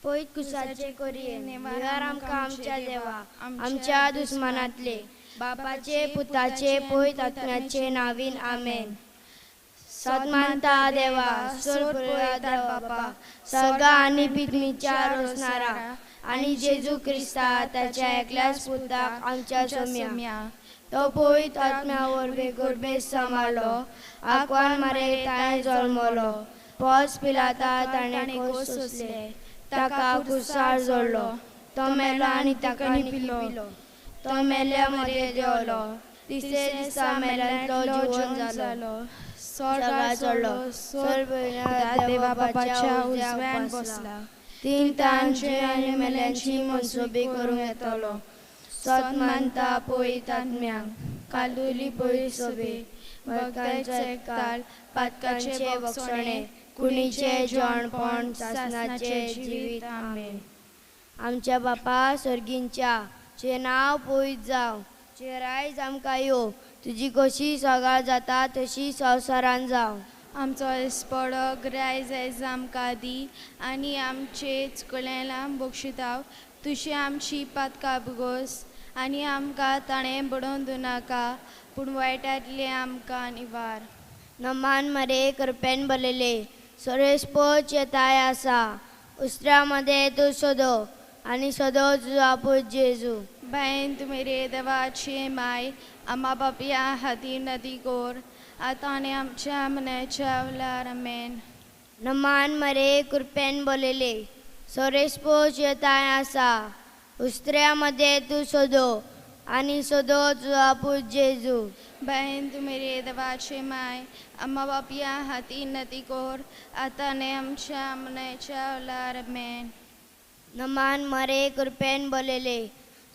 पयत कुसाचे कोरये निवार आमकां आमच्या देवा आमच्या दुस्मनांतले बापाचे पुताचे पयत आत्म्याचे नावीन आमेन. सदमानता देवा सोर पळयता बापा सगळा आनी पिकनीच्या रोसणारा आनी जेजू क्रिस्ता ताच्या एकल्याच पुताक आमच्या सोम्या तो पयत आत्म्या वरवीं गर्भेस सांबाळलो आकवान मारे ताणें जल्मलो पोस पिलाता ताणें कोस सोंसले ताका कुसार जोडलो तो मेलो आनी ताका पिलो तो मेल्या मरे देवलो तिसरे दिसा मेल्यांतलो जिवंत जालो स्वर्गात चडलो स्वर्ग देवा बापाच्या उजव्यान बसला तीन तांची आनी मेल्यांची मनसुबी करूं येतलो. सदमानता पयत आत्म्यांक कालुली पयली सोबे भक्तांचो एकताल पातकांचे वखसणे कुणीचे जेवणपण सासणाचे जिवीत आमेन. आमच्या बापा सर्गींच्या चे नांव पयत जावं चे रायज आमकां येवं तुजी कशी सगाळ जाता तशी संवसारान जावं. आमचो इस्पडो रायज आयज आमकां दी आनी आमचे चुकलेलां बक्षिताव तुशी आमची पातकां बुगोस आनी आमकां ताणें बडोवन दिनाका पूण वायटांतले आमकां निवार. नमान मरे करपेन बलयले सोरेस्पोच येताय आसा उस्त्रा मध्ये तूं सोदो आनी सोदो तुजो आपूच जेजू. बायन तुमी रे देवाची माय आमा बापया हाती नदी गोर आतां आनी आमच्या मनाच्या उलार आमेन. नमान मरे कुरपेन बलयले सोरेस्पोच येताय आसा उस्त्र्या मध्ये तूं सोदो आनी सोदो तुजो आपूच जेजू. बायन तुमी रे देवाची माय आमा बापया हाती नदी गोर आतां आनी आमच्या मनाच्या उलार आमेन. नमान मरे कुरपेन बलयले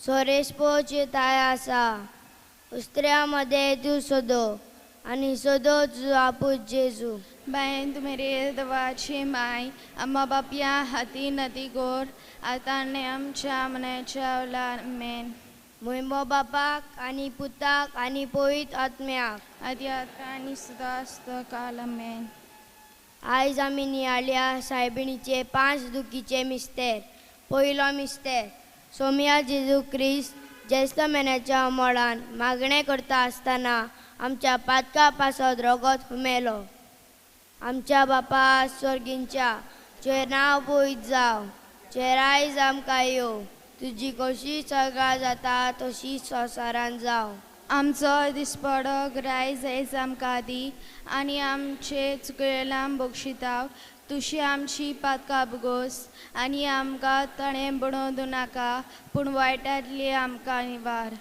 सोरेस्पोच येताय आसा उस्त्र्या मध्ये तूं सोदो आनी सोदो तुजो आपूच जेजू. बायन तुमी रे देवाची माय आमा बापया हाती नदी गोर आतां आनी आमच्या मनाच्या उलार आमेन. मोयमो बापाक आनी पुताक आनी पयत आत्म्याक आदी आतां आनी सदां आसता काल आमेन. आयज आमी नियाळ्या सायबिणीचे 5 दुखीचे मिस्तेर. पयलो मिस्तेर सोम्या जेजू क्रिस्त ज्येष्ठ म्हयन्याच्या मोडान मागणें करता आसतना आमच्या पातका पासत रगत हुमेलो. आमच्या बापा स्वर्गींच्या चे नांव पयत जावं चे रायज आमकां येवं तुजी कशी सगाळ जाता तशी संवसारान जावं. आमचो दिसपडो रायज आयज आमकां दी आनी आमचे चुकलेलां बक्षिताव तुशी आमची पातकां बुगोस आनी आमकां ताणें बडोवन दिनाका पूण वायटांतली आमकां निवार.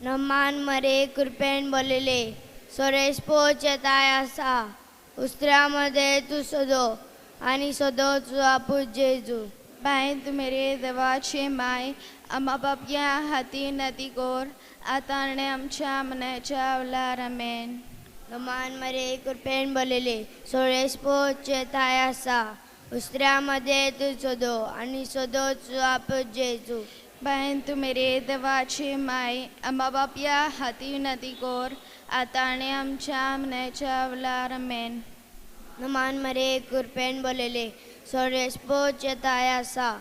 नमान मरे कुरपेन बलयले सोरेस्पोच येताय आसा उस्त्र्या मध्ये तूं सोदो आनी सोदो तुजो आपूच जेजू. बायन तुमी रे देवाची माय आमा बापया हाती नदी गोर आतां आनी आमच्या मनाच्या उलार आमेन. नमान मरे कुरपेन बलयले सोरेस्पोच येताय आसा उस्त्र्या मध्ये तूं सोदो आनी सोदो तुजो आपूच जेजू. बायन तुमी रे देवाची माय आमा बापया हाती नदी गोर आतां आनी आमच्या मनाच्या उलार आमेन. नमान मरे कुरपेन बलयले सोरेस्पोच येताय आसा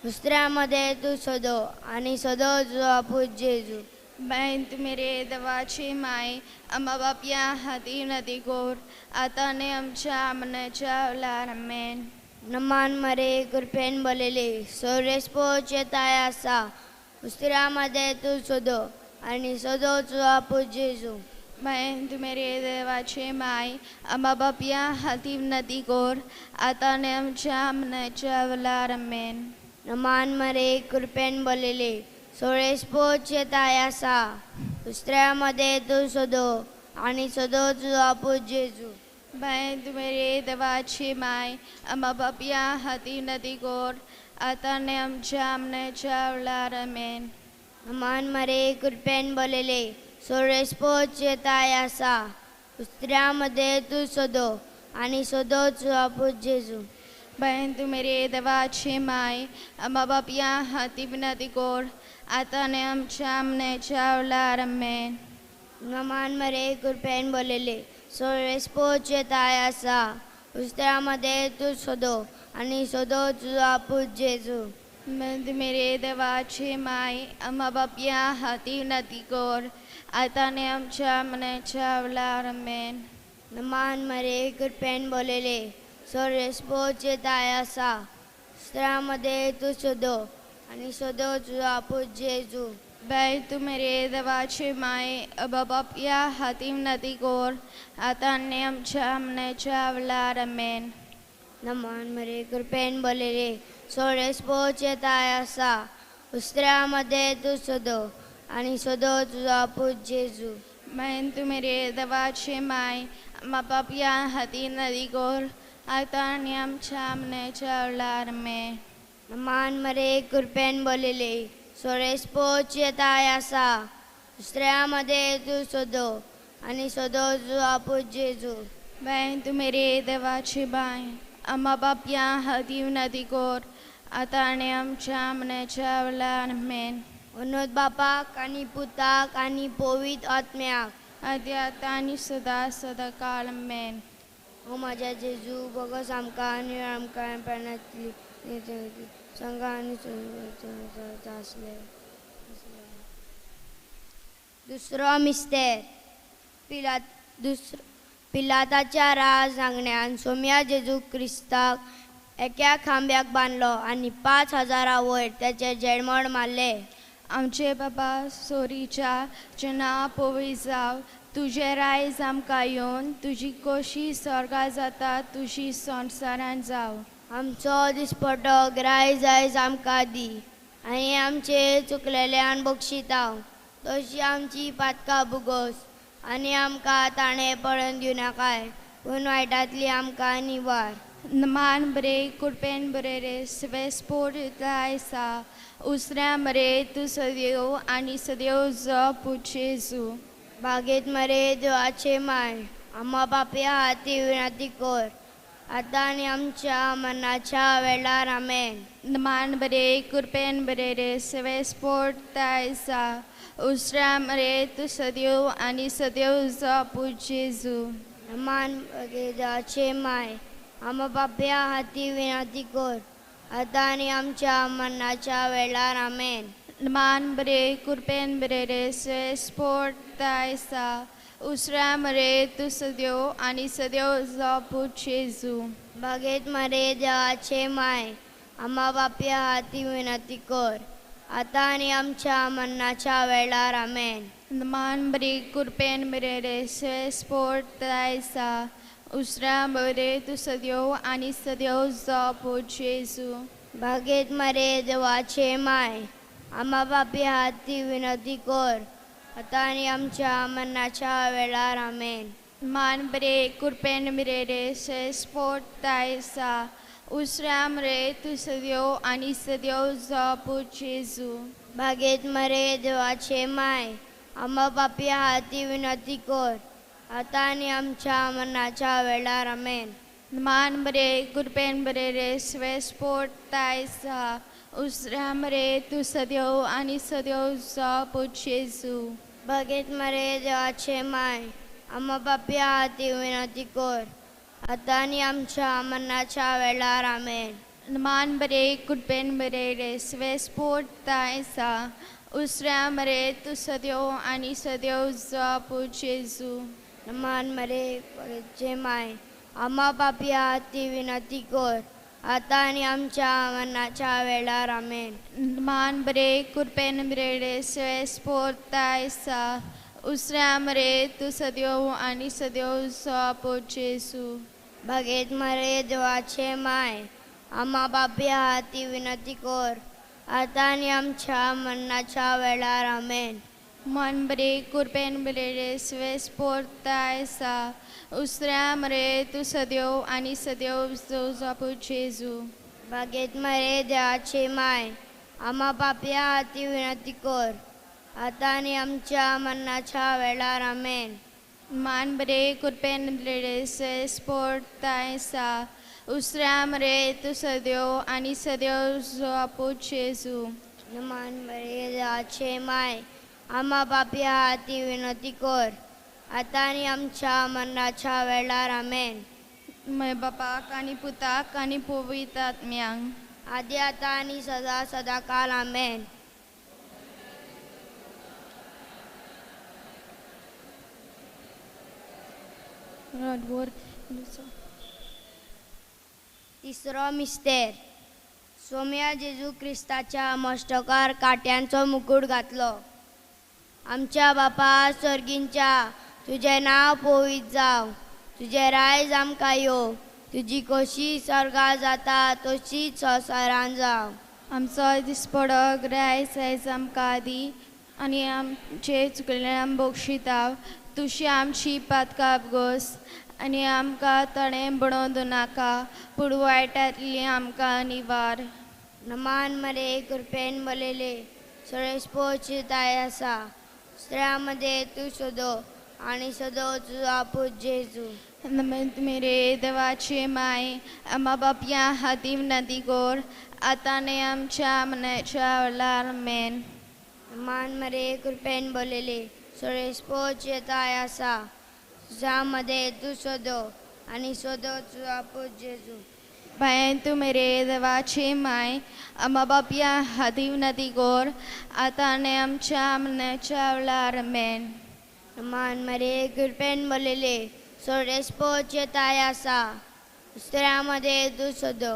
उस्त्र्या मध्ये तूं सोदो आनी सोदो तुजो आपूच जेजू. बायन तुमी रे देवाची माय आमा बापया हाती नदी गोर आतां आनी आमच्या मनाच्या उलार आमेन. नमान मरे कुरपेन बलयले सोरेस्पोच येताय आसा उस्त्र्या मध्ये तूं सोदो आनी सोदो तुजो आपूच जेजू. बायन तुमी रे देवाची माय आमा बापया हाती नदी गोर आतां आनी आमच्या मनाच्या उलार आमेन. नमान मरे कुरपेन बलयले सोरेस्पोच येताय आसा उस्त्र्या मध्ये तूं सोदो आनी सोदो तुजो आपूच जेजू. बायन तुमी रे देवाची माय आमा बापया हाती नदी गोर आतां आनी आमच्या मनाच्या उलार आमेन. नमान मरे कुरपेन बलयले सोरेस्पोच येताय आसा उस्त्र्या मध्ये तूं सोदो आनी सोदो तुजो आपूच जेजू. बायन तुमी रे देवाची माय आमा बापया हाती नदी गोर आतां आनी आमच्या मनाच्या उलार आमेन. नमान मरे कुरपेन बलयले सोरेस्पोच येताय आसा उस्त्र्या मध्ये तूं सोदो आणि सदो तुझा पूत जेजू. मेरे देवाचे माय आम्हा बापया हाती नती कोर आता ने आमच्या मनाच्या वेळार आमेन. नमान मरे कृपेन बोलेले सोरेस्पोचे ताय आसा स्त्रामध्ये तू सदो आणि सदो तुझा पूत जेजू. बाय तू मेरे देवाचे माय आम्हा बापया हाती नती कोर आता ने आमच्या मनाच्या वेळार आमेन. नमान मरे कृपेन बोलेले सोरेस्पोचे ताय आसा स्त्रामध्ये तू सदो आणि सदो तुझा पूत जेजू. मैन तू मेरे देवाचे माय आम्हा बापया हाती नती कोर आता ने आमच्या मनाच्या वेळार आमेन. नमान मरे कृपेन बोलेले सोरेस्पोचे ताय आसा स्त्रियामध्ये तू सदो आणि सदो तुझा पूत जेजू. बाय तू मेरे देवाचे बाय आम्हा बापया हाती नती कोर आता ने आमच्या मनाच्या वेळार आमेन. उन्नत बापाक आणि पुताक आणि पवित्र आत्म्याक आदी आता आणि सदा सदा काळ आमेन. ओ माझ्या जेजू बघस आमकां आणि आमकां प्राणातली संगा आणि आसले. दुसरो मिस्तेर पिलाताच्या राज सांगण्यान सोम्या जेजू क्रिस्ताक एका खांब्याक बांदलो आणि 5,000 वयर त्याचे जळमड मारले. आमचे बाबा सोरीच्या जना पोवी जाव तुझे रायज आमकां येवन तुजी कोशी स्वर्गा जाता तुजी संवसारान जाव. आमचो दिसपटो ग्राय आयज आमकां दी आनी आमचे चुकलेल्यान बक्षिताव तशी आमची पातकां बुगोस आनी आमकां ताणें पडोवन दिवं नाकाय पूण वायटांतली आमकां निवार. नमान बरे कुडपेन बरे रे सवे स्पोट आयसा उसऱ्या मरे तू सदैव आनी सदैव जो पुजेजू. बागेत मरे देवाचे माय आम्हा बापया हाती विनंती कर आता आनी आमच्या मनाच्या वेळार आमेन. नमान बरे कुडपेन बरे रे सवे स्पोट आयसा उसऱ्या मरे तू सदैव आनी सदैव जो पुजेजू. नमान देवाचे माय आम्हा बापया हाती विनंती कर आता आनी आमच्या मनाच्या वेळार आमेन. नमान बरे कुडपेन बरे रे सवे स्पोट आयसा उसऱ्या मरे तू सदैव आनी सदैव जो पुजेजू. बागेत मरे देवाचे माय आम्हा बापया हाती विनंती कर आता आनी आमच्या मनाच्या वेळार आमेन. नमान बरे कुडपेन बरे रे सवे स्पोट आयसा उसऱ्या मरे तू सदैव आनी सदैव जो पुजेजू. बागेत मरे देवाचे माय आम्हा बापया हाती विनंती कर आता आनी आमच्या मनाच्या वेळार आमेन. मान बरे कुडपेन बरे रे सवे स्पोट आयसा उसऱ्या मरे तू सदैव आनी सदैव जो पुजेजू. बागेत मरे देवाचे माय आम्हा बापया हाती विनंती कर आता आनी आमच्या मनाच्या वेळार आमेन. मान बरे कुडपेन बरे रे सवे स्पोट आयसा उसऱ्या मरे तू सदैव आनी सदैव जो पुजेजू. बागेत मरे देवाचे माय आम्हा बापया हाती विनंती कर आता आनी आमच्या मनाच्या वेळार आमेन. मान बरे कुडपेन बरे रे सवे स्पोट आयसा उसऱ्या मरे तू सदैव आनी सदैव जो पुजेजू. नमान मरे जे माय आम्हा बापया हाती विनंती कर आता आनी आमच्या मनाच्या वेळार आमेन. मान बरे कुडपेन बरे रे सवे स्पोट आयसा उसऱ्या मरे तू सदैव आनी सदैव जो पुजेजू. बागेत मरे देवाचे माय आम्हा बापया हाती विनंती कर आता आनी आमच्या मनाच्या वेळार आमेन. मन बरे कुडपेन बरे रे सवे स्पोट आयसा उसऱ्या मरे तू सदैव आनी सदैव जो पुजेजू. बागेत मरे देवाचे माय आम्हा बापया हाती विनंती कर आता आनी आमच्या मनाच्या वेळार आमेन. मान बरे कुडपेन बरे रे सवे स्पोट आयसा उसऱ्या मरे तू सदैव आनी सदैव जो पुजेजू. नमान बरे देवाचे माय आम्हा बापया हाती विनंती कर आता आनी आमच्या मनाच्या वेळार आमेन. बापाक आनी पुताक आनी पवित्र आत्म्यांक आदी आता आणि सदा सदाकाल आमेन. तिसरो मिस्तेर. सोम्या जेजू क्रिस्ताच्या मस्तकार काट्यांचो मुकुट घातलो. आमच्या बापा सर्गींच्या तुझे नाव पवित्र जाव. तुझे रायज आमकां येवं. तुजी कशी सर्गा जाता तशीच संवसारान जाव. आमचो दिसपडो ग्रायस आयज आमकां दी आनी आमचे चुकलेल्यांक बक्षिताव. तुशी आमची पातकां घोस आनी आमकां तणें बुडोवन नाका पूण वायटांतली आमकां निवार. नमान मरे कृपेन बलेले सळेस्पोची ताय आसा. स्त्रियांमध्ये तू सोदो आणि सोदो तुझो आपूत जेजू. मेरे देवाचे माय आम्हा बापया हातीव नदी गोर आताने आमच्या मनाच्या वलार मेन. नमान मरे कृपेन बलेले सळेस्पोची ताय आसा. ज्यामध्ये तू सोदो आणि सोदो तुझो आपूत जेजू. बायन तू मेरे देवाचे माय आम्हा बापया हातीव नदी गोर आताने आमच्या मनाच्या वलार मेन. नमान मरे कृपेन बलेले सळेस्पोची ताय आसा. स्त्रियांमध्ये तू सोदो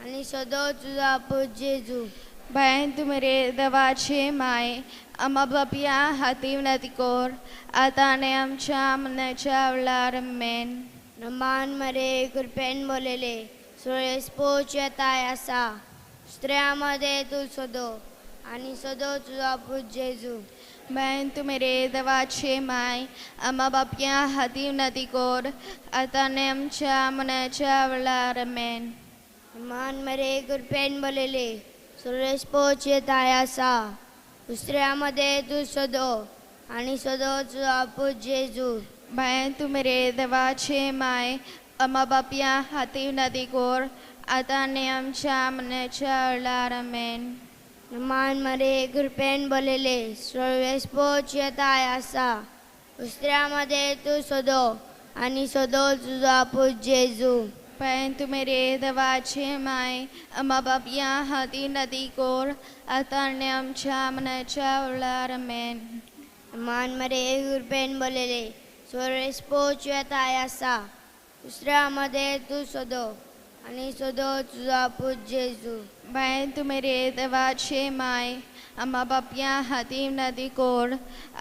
आणि सोदो तुझो आपूत जेजू. बायन तू मेरे देवाचे माय आम्हा बापया हातीव नदी गोर आताने आमच्या मनाच्या वलार मेन. नमान मरे कृपेन बलेले सळेस्पोची ताय आसा. स्त्रियांमध्ये तू सोदो आणि सोदो तुझो आपूत जेजू. बायन तू मेरे देवाचे माय आम्हा बापया हातीव नदी गोर आताने आमच्या मनाच्या वलार मेन. नमान मरे कृपेन बलेले सळेस्पोची ताय आसा. स्त्रियांमध्ये तू सोदो आणि सोदो तुझो आपूत जेजू. बायन तू मेरे देवाचे माय आम्हा बापया हातीव नदी गोर आताने आमच्या मनाच्या वलार मेन. नमान मरे कृपेन बलेले सळेस्पोची ताय आसा. स्त्रियांमध्ये तू सोदो आणि सोदो तुझो आपूत जेजू. बायन तू मेरे देवाचे माय आम्हा बापया हातीव नदी गोर आताने आमच्या मनाच्या वलार मेन. नमान मरे कृपेन बलेले सळेस्पोची ताय आसा. स्त्रियांमध्ये तू सोदो आणि सोदो तुझो आपूत जेजू. बायन तू मेरे देवाचे माय आम्हा बापया हातीव नदी गोर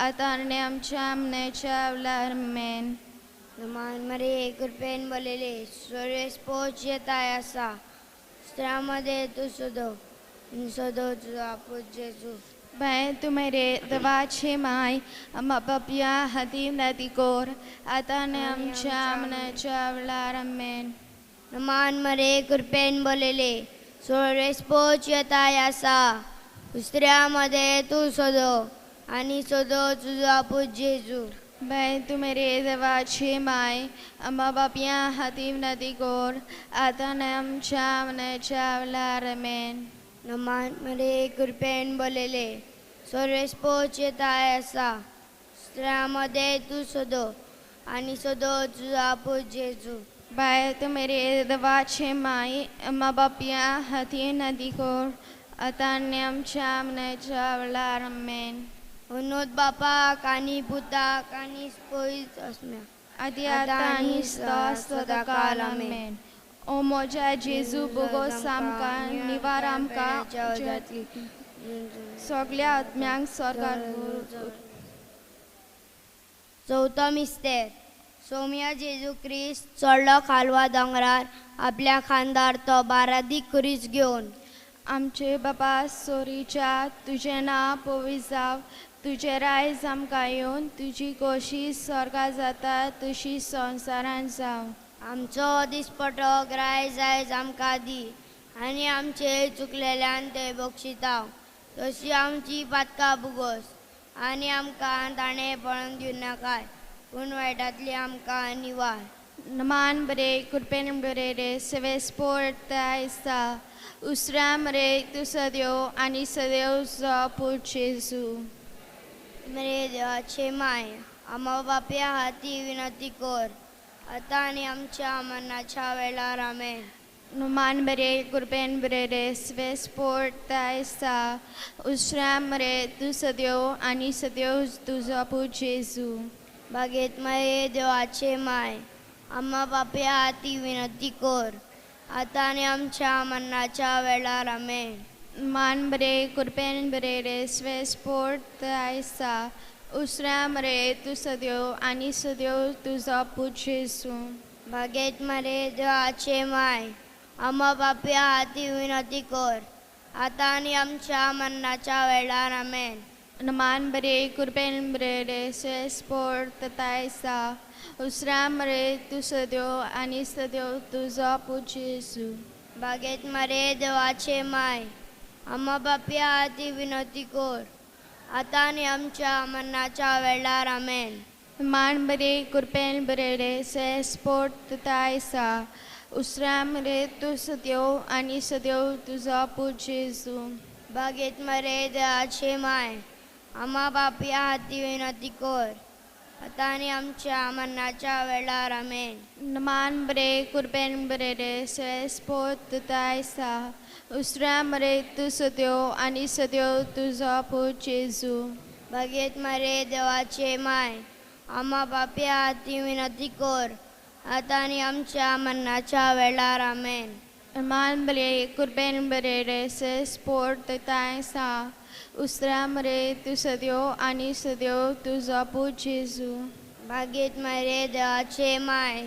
आताने आमच्या मनाच्या वलार मेन. नमान मरे कृपेन बलेले सळेस्पोची ताय आसा. स्त्रियांमध्ये तू सोदो आणि सोदो तुझो आपूत जेजू. बायन तू मेरे देवाचे माय आम्हा बापया हातीव नदी गोर आताने आमच्या मनाच्या वलार मेन. नमान मरे कृपेन बलेले सळेस्पोची ताय आसा. स्त्रियांमध्ये तू सोदो आणि सोदो तुझो आपूत जेजू. बायन तू मेरे देवाचे माय आम्हा बापया हातीव नदी गोर आताने आमच्या मनाच्या वलार मेन. नमान मरे कृपेन बलेले सळेस्पोची ताय आसा. स्त्रियांमध्ये तू सोदो आणि सोदो तुझो आपूत जेजू. बायन तू मेरे देवाचे माय आम्हा बापया हातीव नदी गोर आताने आमच्या मनाच्या वलार मेन. उन्नत बापाक आनी पुताक आनी पवित्र आत्म्याक आदी आतां आनी सदाकाल आमेन. ओ मोज्या जेजू बोगोस आमकां निवार आमकां सगळ्या आत्म्यांक स्वर्गार व्हर. चवथो मिस्तेर. सोम्या जेजू क्रिस्त चडलो खालवा दोंगरार आपल्या खांदार तो बारादीक कुरीस घेवन. आमचे बाबा सोरीच्या तुझें नांव पवित्र जाव. तुजें रायज आमकां येवन तुजी कोशी स्वर्गा जाता तशी संवसारान जावं. आमचो दिसपटो ग्रायज आयज आमकां दी आनी आमचे चुकलेल्यान ते बक्षिताव. तशी आमची पातकां बुगोस आनी आमकां ताणें पळोवन दिवं नाकाय पूण वायटांतली आमकां निवार. नमान बरे कृपेन बरे रे सेवे स्पोर्ट आयसा. उसरा मरे तू सद्यो आनी सदैव जो पूत जेजू. मरे देवाचे माय आम्हा बापया हाती विनंती कर आता आणि आमच्या मरणाच्या वेळार आमेन. नुमान बरे कृपेन बरे रे स्वे स्पोर्ट तायसा उसराम रे तू सद्यो आणि सद्यो तुझा पू जेजू. बागेत माये देवाचे माय, आम्हा पाप्या हाती विनंती कर, आता आणि आमच्या मरणाच्या वेळार आमेन. मान बरे कृपेन बरे रे स्वे स्पोर्ट तायसा उसराम रे तू सद्यो आणि सद्यो तुझा पू जेजू. बागेत मारे देवाचे माय, आम्हा पाप्या हाती विनंती कर, आता आणि आमच्या मरणाच्या वेळार आमेन. मान बरे कृपेन बरे रे स्वे स्पोर्ट तायसा उसराम रे तू सद्यो आणि सद्यो तुझा पू जेजू. बागेत मारे देवाचे माय, आम्हा पाप्या हाती विनंती कर, आता आणि आमच्या मरणाच्या वेळार आमेन. मान बरे कृपेन बरे रे स्वे स्पोर्ट तायसा उसराम रे तू सद्यो आणि सद्यो तुझा पू जेजू. बागेत मारे देवाचे माय, आम्हा पाप्या हाती विनंती कर, आता आणि आमच्या मरणाच्या वेळार आमेन. मान बरे कृपेन बरे रे स्वे स्पोर्ट तायसा उसराम रे तू सद्यो आणि सद्यो तुझा पू जेजू. बागेत मारे देवाचे माय, आम्हा पाप्या हाती विनंती कर, आता आणि आमच्या मरणाच्या वेळार आमेन. मान बरे कृपेन बरे रे स्वे स्पोर्ट तायसा उसराम रे तू सद्यो आणि सद्यो तुझा पू जेजू. बागेत मारे देवाचे माय,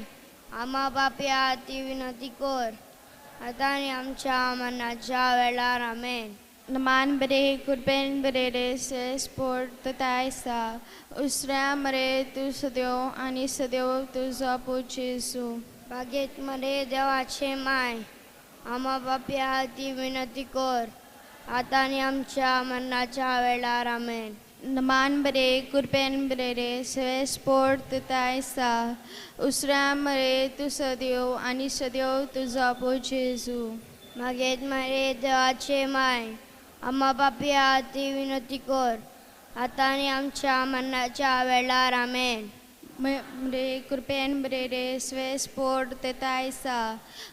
आम्हा पाप्या हाती विनंती कर, आता आणि आमच्या मरणाच्या वेळार आमेन. मान बरे कृपेन बरे रे स्वे स्पोर्ट तायसा उसराम रे तू सद्यो आणि सद्यो तुझा पू जेजू. बागेत मारे देवाचे माय, आम्हा पाप्या हाती विनंती कर, आता आणि आमच्या मरणाच्या वेळार आमेन. मान बरे कृपेन बरे रे स्वे स्पोर्ट तायसा उसराम रे तू सद्यो आणि सद्यो तुझा पू जेजू. बागेत मारे देवाचे माय, आम्हा पाप्या हाती विनंती कर, आता आणि आमच्या मरणाच्या वेळार आमेन. रे कृपेन बरे रे स्वे स्पोर्ट तायसा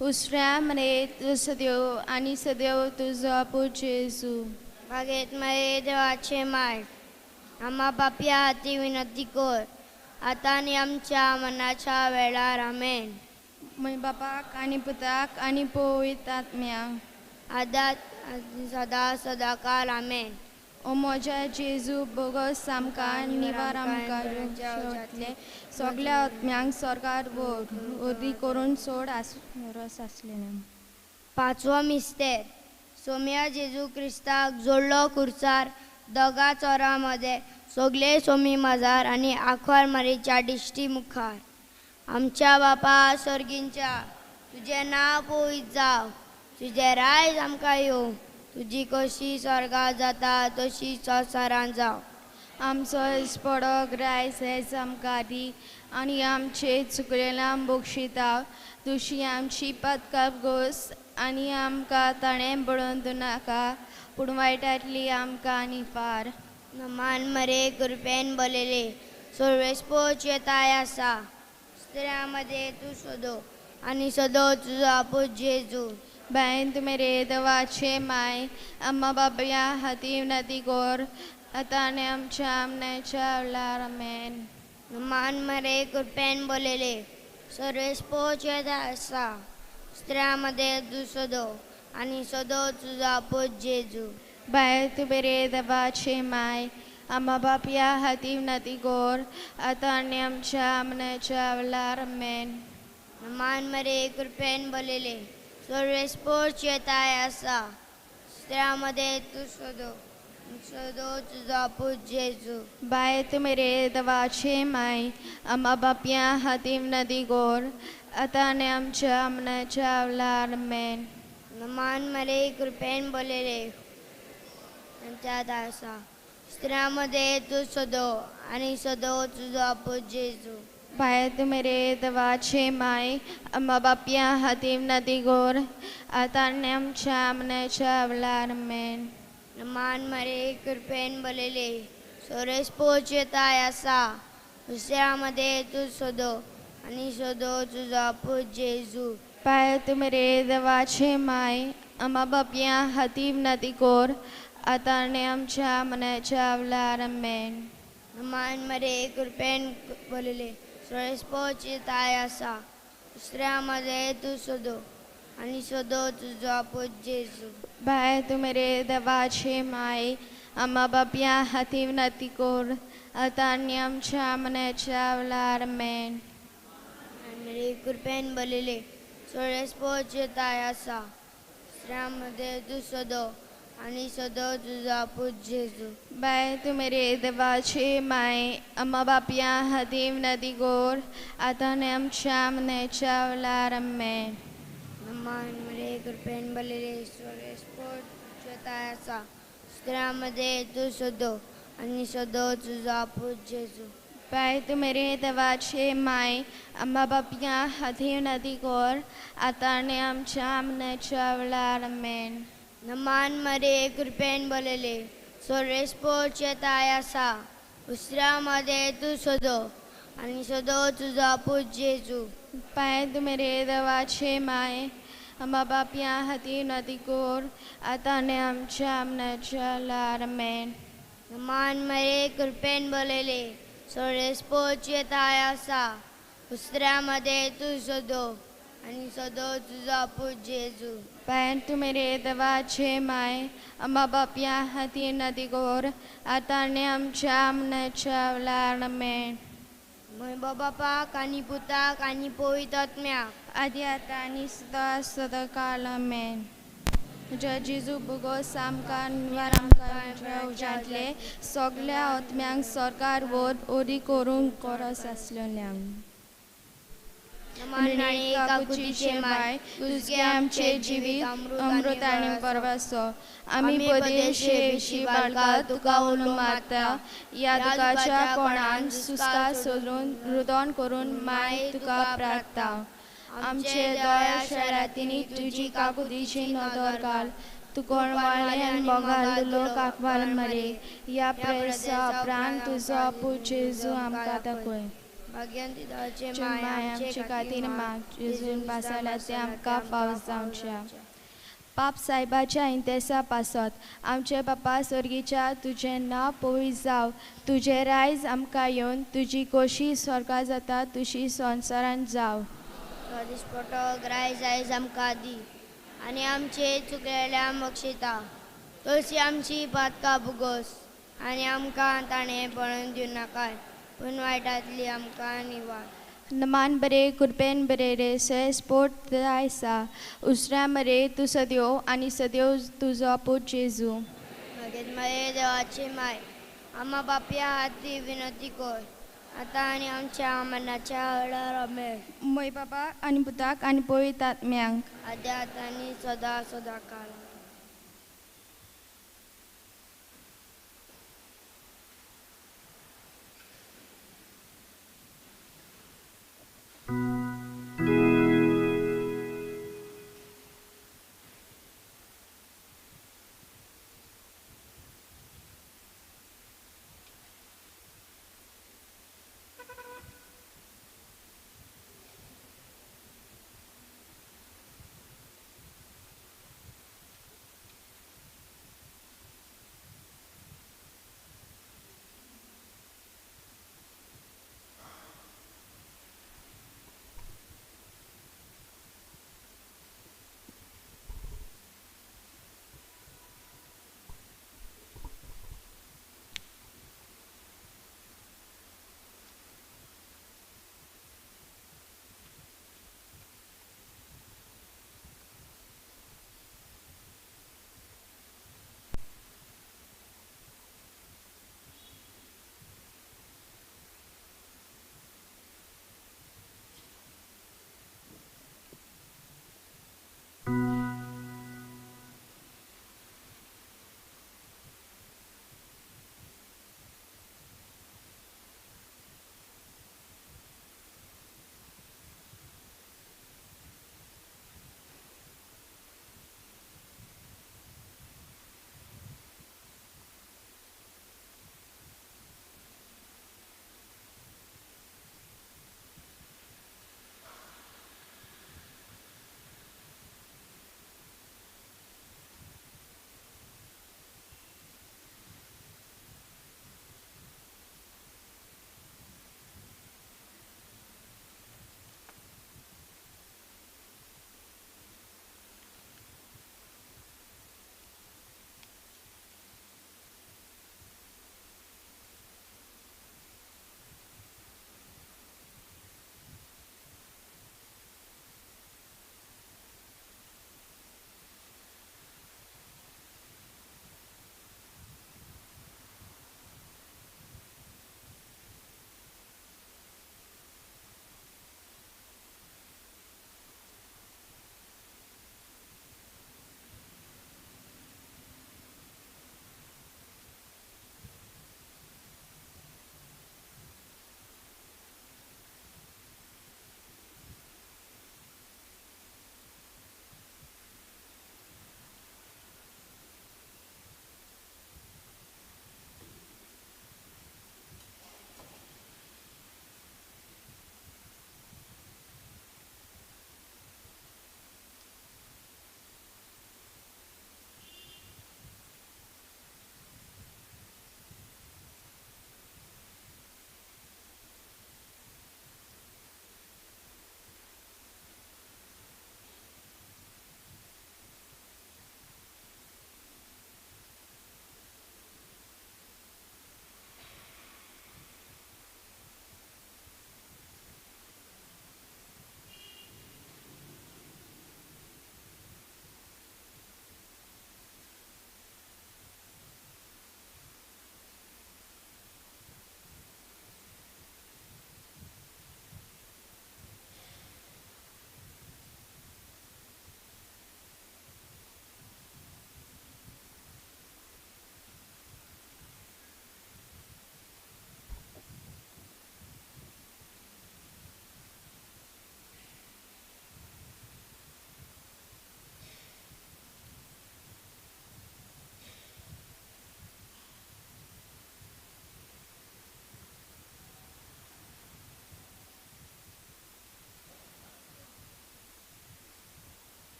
उसराम रे तू सद्यो आणि सद्यो तुझा पू जेजू. बागेत मारे देवाचे माय, आम्हा पाप्या हाती विनंती कर, आता आणि आमच्या मरणाच्या वेळार आमेन. बापाक आणि पुताक आणि पवित्र आत्म्याक आदात सदा सदाकाळ आमेन. ओ मोजा जेजू बोगस आमकां निवार आमकां शोधले सगल्या आत्म्यांक सरकार वर्दी करून सोड रस आसलेले. पाचवो मिस्तेर, सोम्या जेजू क्रिस्ताक जोडलो खुर्सार दोगा चोरां मदें सगळे सोमी माजार आणि आख्वार मारीच्या दिश्टी मुखार. आमच्या बापा सर्गींच्या, तुझें नांव पवित्र जाव, तुझें रायज आमकां येवं, तुजी कशी स्वर्गांत जाता तशी संवसारांत जावं. आमचो दिसपडो रायज हेच आमकां दी आनी आमचे चुकलेलां बक्षिताव, तुशी आमची पातकां घोस आनी आमकां ताणें बडोवन नाका, पूण वायटांतली आमकां आनी पार. नमान मरे कृपेन बोलेले सर्वेस्पोच येताय आसा, स्त्रियां मध्ये तूं सोदो आनी सोदो तुजो आपूच जेजू. बायन तुमी रे देवाचे माय, आम्हा बाबया हाती विनंती कर, आतां आनी आमच्या आमनेच्या वेळार आमेन. नमान मरे कृपेन बोलेले सर्वेस्पोच येताय आसा, स्त्रियां मध्ये तूं सोदो आनी सोदो तुजो आपूच जेजू. बाय तुमी रे देवाचे माय, आम्हा बापया हाती विनंती कर, आतां आनी आमच्या आमनेच्या वेळार आमेन. नमान मरे कृपेन बोलेले सर्वेस्पोच येताय आसा, स्त्रियां मध्ये तूं सोदो सोदो तुजो आपूच जेजू. बाय तुमी रे देवाचे माय, आम्हा बापया हाती विनंती कर, आतां आनी आमच्या आमनेच्या वेळार आमेन. नमान मरे कृपेन बोलेले आसा, स्त्रियां मध्ये तूं सोदो आनी सोदो तुजो आपूच जेजू. बाय तुमी रे देवाचे माय, आम्हा बापया हाती विनंती कर, आतां आनी आमच्या आमनेच्या वेळार आमेन. नमान मरे कृपेन बोलेले सर्वेस्पोच येताय आसा, स्त्रियां मध्ये तूं सोदो आणि शोधो तुझा पूत जेजू. पाय तुमरे देवाचे माय आम्हा बापया हाती विनंती कोर आता आणि आमच्या मनाच्या अवलार आमेन. नमान मरे कृपेन बोलले सोळेसपोची ताय असा दुसऱ्यामध्ये तू शोधो आणि शोधो तुझा पूत जेजू. पाय तुमरे देवाचे माय आम्हा बापया हाती विनंती कोर आता आणि आमच्या मनाच्या अवलार आमेन. मरे कृपेन बोलले सोळेसपोची ताय असा दुसऱ्यामध्ये तू शोधो आणि शोधो तुझा पूत जेजू. बाय तुमरे देवाचे माय आम्हा बापया हाती विनंती कोर आता आणि आमच्या मनाच्या अवलार आमेन. नमान मरे कृपेन बोलले सोळेसपोची ताय असा दुसऱ्यामध्ये तू शोधो आणि शोधो तुझा पूत जेजू. पाय तुमरे देवाचे माय आम्हा बापया हाती विनंती कोर आता आणि आमच्या मनाच्या अवलार आमेन. नमान मरे कृपेन बोलले सोळेसपोची ताय असा दुसऱ्यामध्ये तू शोधो आणि शोधो तुझा पूत जेजू. पाय तुमरे देवाचे माय आम्हा बापया हाती विनंती कोर आता आणि आमच्या मनाच्या अवलार आमेन. नमान मरे कृपेन बोलले सोळेसपोची ताय असा दुसऱ्यामध्ये तू शोधो आणि शोधो तुझा पूत जेजू. पाय तुमरे देवाचे माय आम्हा बापया हाती विनंती कोर आता आणि आमच्या मनाच्या अवलार आमेन. मय बाबा कानी पुता कानी पवित्रात्म्या आदी आता आणि सदा काल आमेन. तुझ्या जेजू बुगोस आमकां निवार आमकां उजाडले सगल्या आत्म्यांक सरकार वर ओरी करूंक कोरस आसलेल्यांक. नमानी काकुतीचे माय तुझे आमचे जिवीत अमृत आणि परवासो आम्ही पदेशे विशी बाळगा तुका उलो मारता या दुखाच्या कोणान सुस्ता सोडून रुदन करून माय तुका प्रार्थता. आमचे दया शरातीनी तुझी काकुतीची नदर घाल तू कोणवाळ्यान बोगाल लोक आकवाल मरे या प्रेसा प्राण तुझो पूत जेजू आमकां दाखय. भाग्यवंती दाचे माय आमचे खातीर माग जेजून पासला ते आमकां पावस जावच्या. पाप साहेबाच्या इंतेसा पासत आमचे बापा स्वर्गीच्या तुझें नांव पवित्र जाव तुझे रायज आमकां येवन तुजी कोशी स्वर्गा जाता तुजी संवसारांत जाव. दिसपटो ग्रायज आयज आमकां दी आनी आमचे चुकलेल्या बक्षिता तशी आमची पातकां बुगोस आनी आमकां ताणें पळोवन दिवं नाकाय पूण वायटांतली आमकां निवार. नमान बरे कृपेन बरे रे से स्पोर्ट आयसा उसऱ्या मरे तू सद्यो आनी सद्यो तुजो पूत जेजू. मागीर मये देवाची माय आम्हा बापया हाती विनंती कर आता आनी आमच्या मनाच्या वेळार आमेन. मय बाबा आनी पुताक आनी पवित्र आत्म्यांक आद्या आतांनी सदा सदा काळ.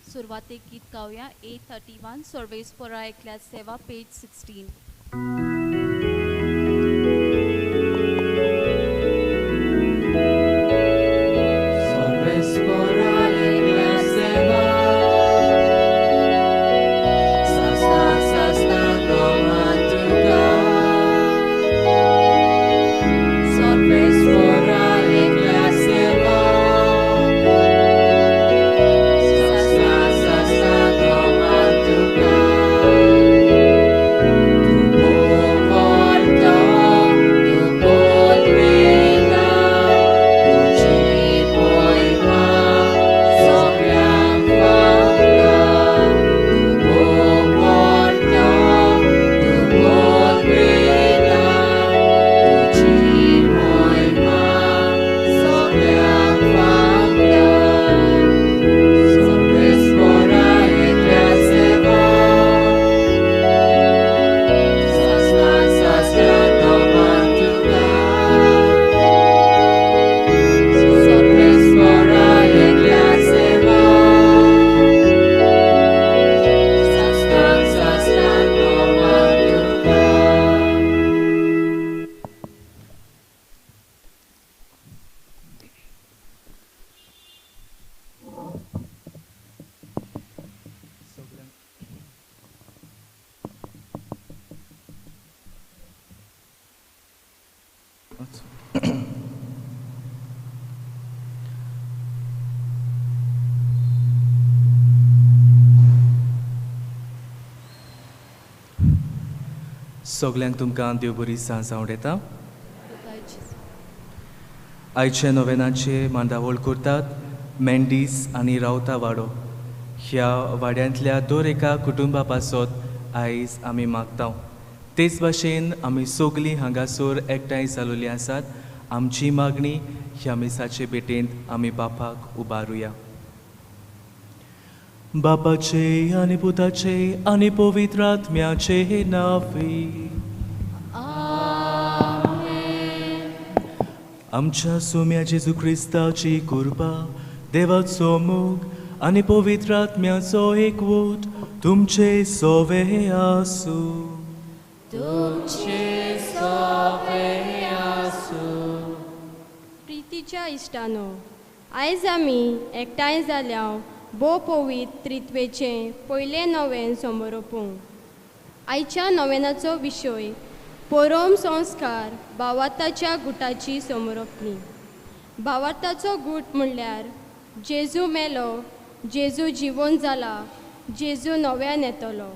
सुरवातीक गीत गावया A31 सर्वेस्परा एकल्यात सेवा पेज 16. सगल्यांक तुमकां देव बरी सांज आवडेता. आयचे नोवेनाचे मांडावळ करतात मेंडीस आनी रावता वाडो. ह्या वाड्यांतल्या दर एका कुटुंबा पासत आयज आमी मागता. तेच भाशेन आमी सगलीं हांगासर एकठांय जालोलीं आसात. आमची मागणी ह्या मिसाचे भेटेंत आमी बापाक उबारुया. बापाचे आनी पुताचे आनी पवित्र आत्म्याचे नांवी. आमच्या सोम्या जेजू क्रिस्ताची कृपा, देवाचो मोग आनी पवित्र आत्म्याचो एकवट तुमचे सोवे आसूं. प्रितीच्या इश्टानो, आयज आमी एकठांय जाल्या भोव पवित्र त्रित्वेचें पयलें नोवेन समोरोपूंक. आयच्या नोवेनाचो विशय परम संस्कार भावार्थाच्या गुटाची समोरोपणी. भावार्थाचो गूट म्हणल्यार जेजू मेलो, जेजू जिवोन जाला, जेजू नव्यान येतलो.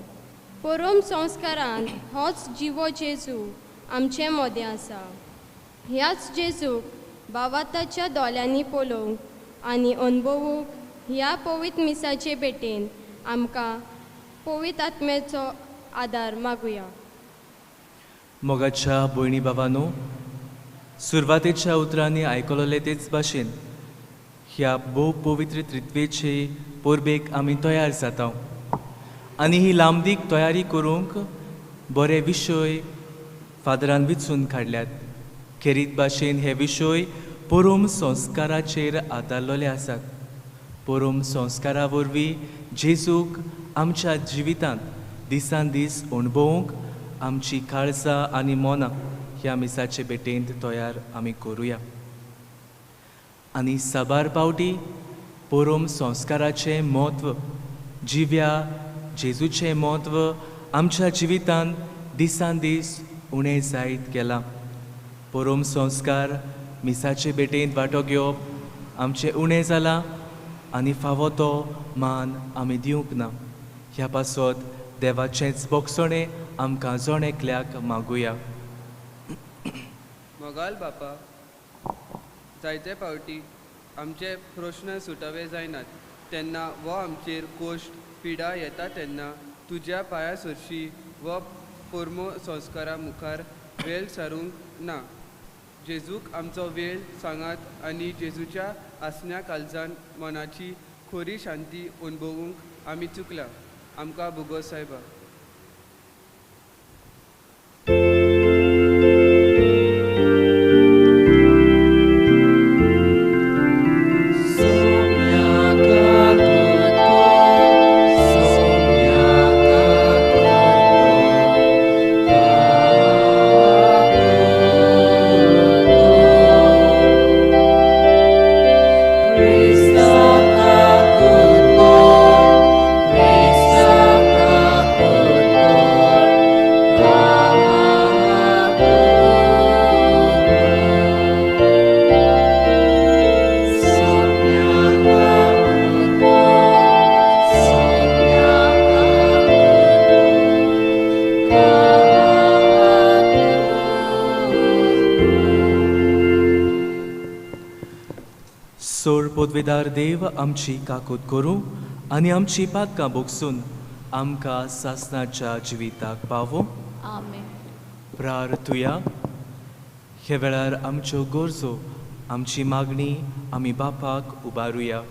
परम संस्कारान होच जिवो जेजू आमचे मोदें आसा. ह्याच जेजूक भावार्थाच्या दोळ्यांनी पळोवंक आनी अनुभवूंक ह्या पवित्र मिसाचे भेटेन आमकां पवित्र आत्म्याचो आदार मागुया. मोगाच्या भयणी भावांनो, सुरवातेच्या उतरांनी आयकलोले तेच भाशेन ह्या भोव पवित्र त्रित्वेचे परबेक आमी तयार जाता. आनी ही लांबदीक तयारी करूंक बरे विशय फादरान विचून काडल्यात. खेरीत भाशेन हे विशय परम संस्काराचेर आदारलोले आसात. परम संस्कारा वरवीं जेजूक आमच्या जिवितांत दिसान दीस अणभवूंक आमची काळजां आनी मनां ह्या मिसाचे भेटेंत तयार आमी करुया. आनी साबार पावटी परम संस्काराचें म्हत्व, जिव्या जेजूचें म्हत्व आमच्या जिवितांत दिसान दीस उणें जायत गेलां. परम संस्कार मिसाचे भेटेंत वांटो घेवप आमचें उणें जालां आनी फावो तो मान आमी दिवंक ना. ह्या पासत देवाचेंच बोगसणें आमकां जोण एकल्याक मागुया. मोगाल बापा, जायते फावटी आमचे प्रश्न सुटावे जायनात तेन्ना वो आमचेर कोश्ट पिडा येता तेन्ना तुज्या पांया सरशी वो परमो संस्कारा मुखार वेळ सारूंक ना. जेजूक आमचो वेळ सांगात आनी जेजूच्या आसन्या काळजान मनाची खोरी शांती अणभवूंक आमी चुकला. आमकां भुगो सायबा. सोम्या पोदवेदार देव आमची काकूत करूं आनी आमची पातकां बोगसून आमकां सासणाच्या जिविताक पावो. आमेन. प्रार्थुया. हे वेळार आमच्यो गरजो आमची मागणी आमी बापाक उबारुया.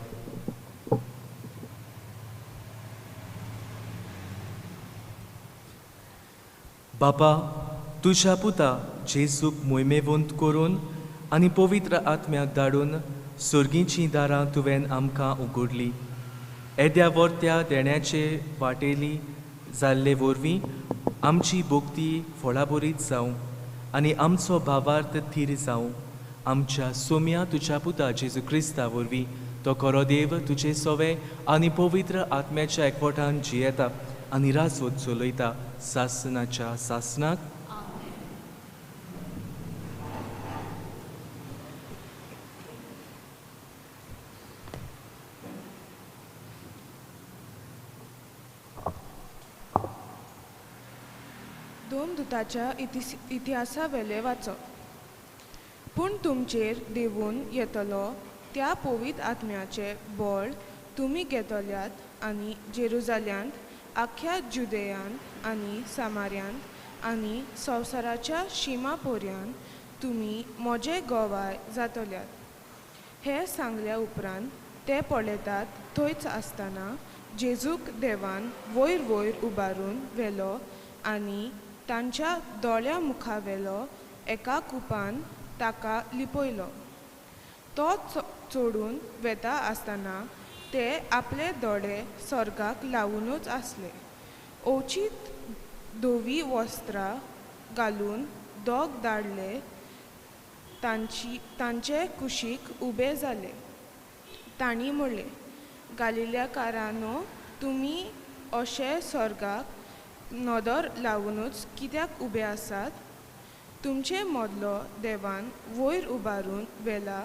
बापा, तुझ्या पुता जेजूक मोहिमेवंत करून आनी पवित्र आत्म्याक धाडून सुर्गींचीं दारां तुवें आमकां उगडलीं. येद्या वर्त्या देण्याचे वाटेली जाल्ले वरवीं आमची भोक्ती फळाबरीत जावं आनी आमचो भावार्थ थीर जावं. आमच्या सोम्या तुज्या पुता जेजू क्रिस्ता वरवीं तो खरो देव तुजे सोवे आनी पवित्र आत्म्याच्या एकवटान जियेता आनी राजवत चलयता सासणाच्या सासणाक. दोन दुताच्या इतिहासा वेले वाचप. पूण तुमचेर देवून येतलो त्या पवित्र आत्म्याचे बळ तुमी घेतल्यात आनी जेरुजाल्यांत आख्या जुदेयांत आनी सामार्यांत आनी संवसाराच्या शिमा पर्यंत तुमी म्हजे गोवाय जातल्यात. हे सांगल्या उपरांत ते पळयतात थंयच आसतना जेजूक देवान वयर वयर उबारून व्हेलो आनी तांच्या दोळ्या मुखा वेलो एका कुपान ताका लिपयलो. तो चोडून वेता आसतना ते आपले दोळे सर्गाक लावूनच आसले. ओचीत धोवी वस्त्रां घालून दोग दादले तांचे कुशीक उबे जाले. तांणी म्हणलें, गालिल्याकारांनो, तुमी अशे सर्गाक नदर लावूनच कित्याक उबे आसात? तुमचे मदलो देवान वयर उबारून वेला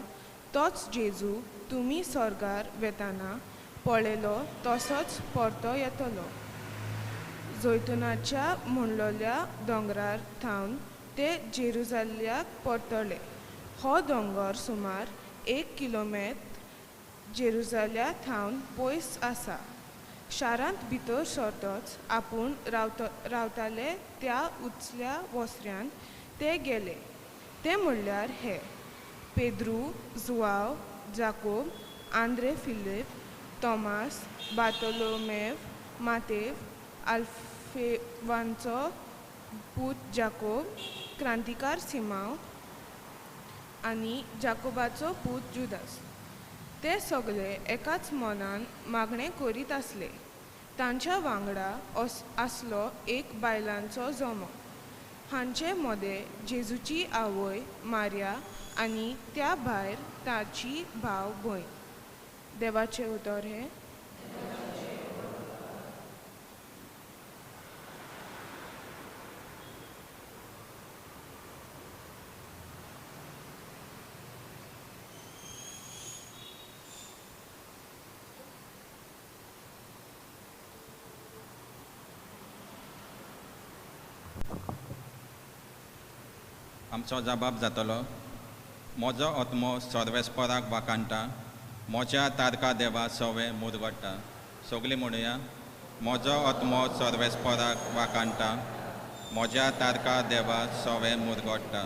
तोच जेजू तुमी सर्गार वेताना पळयलो तसोच परतो येतलो. जैतुनाच्या म्हणलोल्या दोंगरार थावन ते जेरुजाल्याक परतले. हो दोंगर सुमार 1 किलोमीटर जेरुजाल्या थावन पयस आसा. शारांत भितर सरतच आपूण रावताले त्या उचल्या वस्त्र्यान ते गेले. ते म्हणल्यार हे: पेद्रू, जुआव, जाकोब, आंद्रे, फिलीप, तोमास, बार्तोलोमेव, मातेव, आल्फेवांचो पूत जाकोब, क्रांतिकार सिमाव आनी जाकोबाचो पूत जुदास. ते सगळे एकाच मनान मागणें करीत आसले. तांच्या वांगडा आसलो एक बायलांचो जमो. हांचे मदें जेजूची आवय मारिया आनी त्या भायर ताची भाव भयण. देवाचें उतर हें. आमचो जबाब जातलो: म्हजो आत्मो सर्वेस्पराक वाकाणटा, म्हज्या तारका देवा सवे मुरगडटा. सगळीं म्हणुया: म्हजो आत्मो सर्वेस्पराक वाकाणटा, म्हज्या तारका देवा सवे मुरगडटा.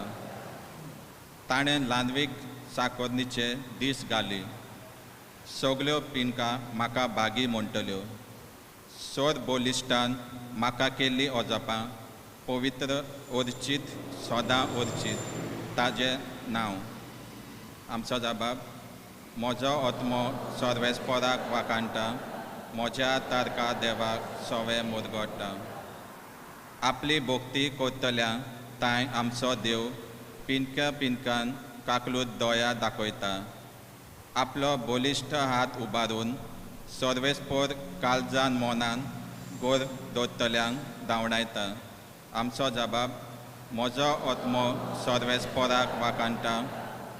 ताणें ल्हानवीक साकोरणीचे दीस घाली. सगल्यो पिनकां म्हाका बागी म्हणटल्यो. सोर बोलिश्टान म्हाका केल्ली ओजापां पवित्र उरचीत, सदां उरचीत. ताजें नांव. आमचो जबाब: म्हजो आत्मो सर्वेस्पराक वाकाणटा, म्हज्या तारका देवाक सवे मुरगडटा. आपली भोक्ती करतल्या ताय आमचो देव पिनक्या पिनकान काकलूत दोया दाखयता. आपलो बोलिश्ट हात उबारून सर्वेस्पर काळजान मोनान गोर दोतल्यांक धांवडायता. आमचो जबाब: म्हजो आत्मो सर्वेस्पराक वाकाणटा,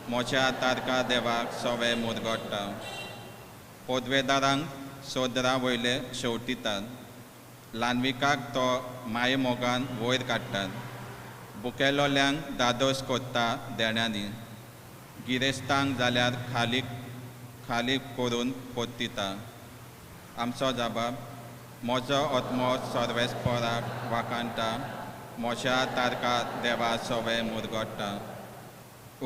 म्हज्या तारका देवाक सवे मुरगडटा. पोदवेदारांक सोदरा वयले शेवटितात. ल्हानविकाक तो माये मोगान वयर काडटात. बुकेलोल्यांक दादोस कोत्ता देण्यांनी. गिरेस्तांक जाल्यार खाली करून पोत्तिता. आमचो जबाब म्हजो आत्मो सर्वेस्पराक वाखाणटा, म्हज्या तारका देवा सवे मुरगोडटा.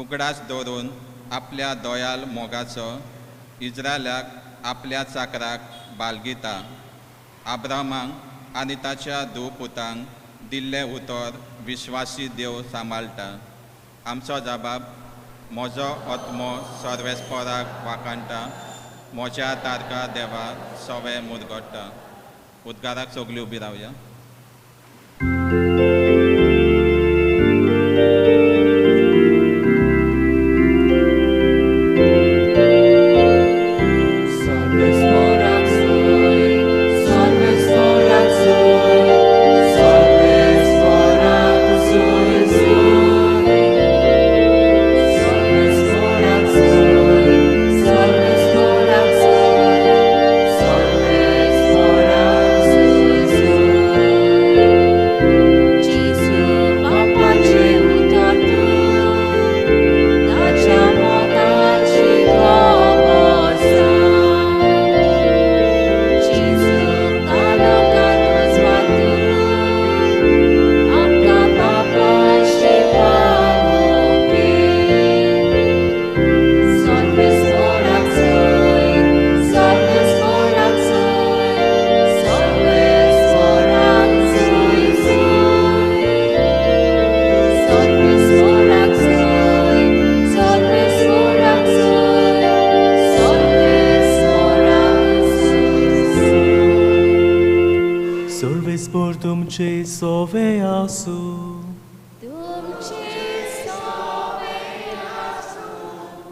उगडास दवरून आपल्या दोयाल मोगाचो इज्रायलाक आपल्या चाकराक बालगिता. आब्रामांक आनी ताच्या धूव पुतांक दिल्ले उतर विश्वासी देव सांबाळटा. आमचो जबाब म्हजो आत्मो सर्वेस्पराक वाखाणटा, म्हज्या तारका देवा सवे मुरगोडटा. उद्गाराक सगळीं उबी रावया.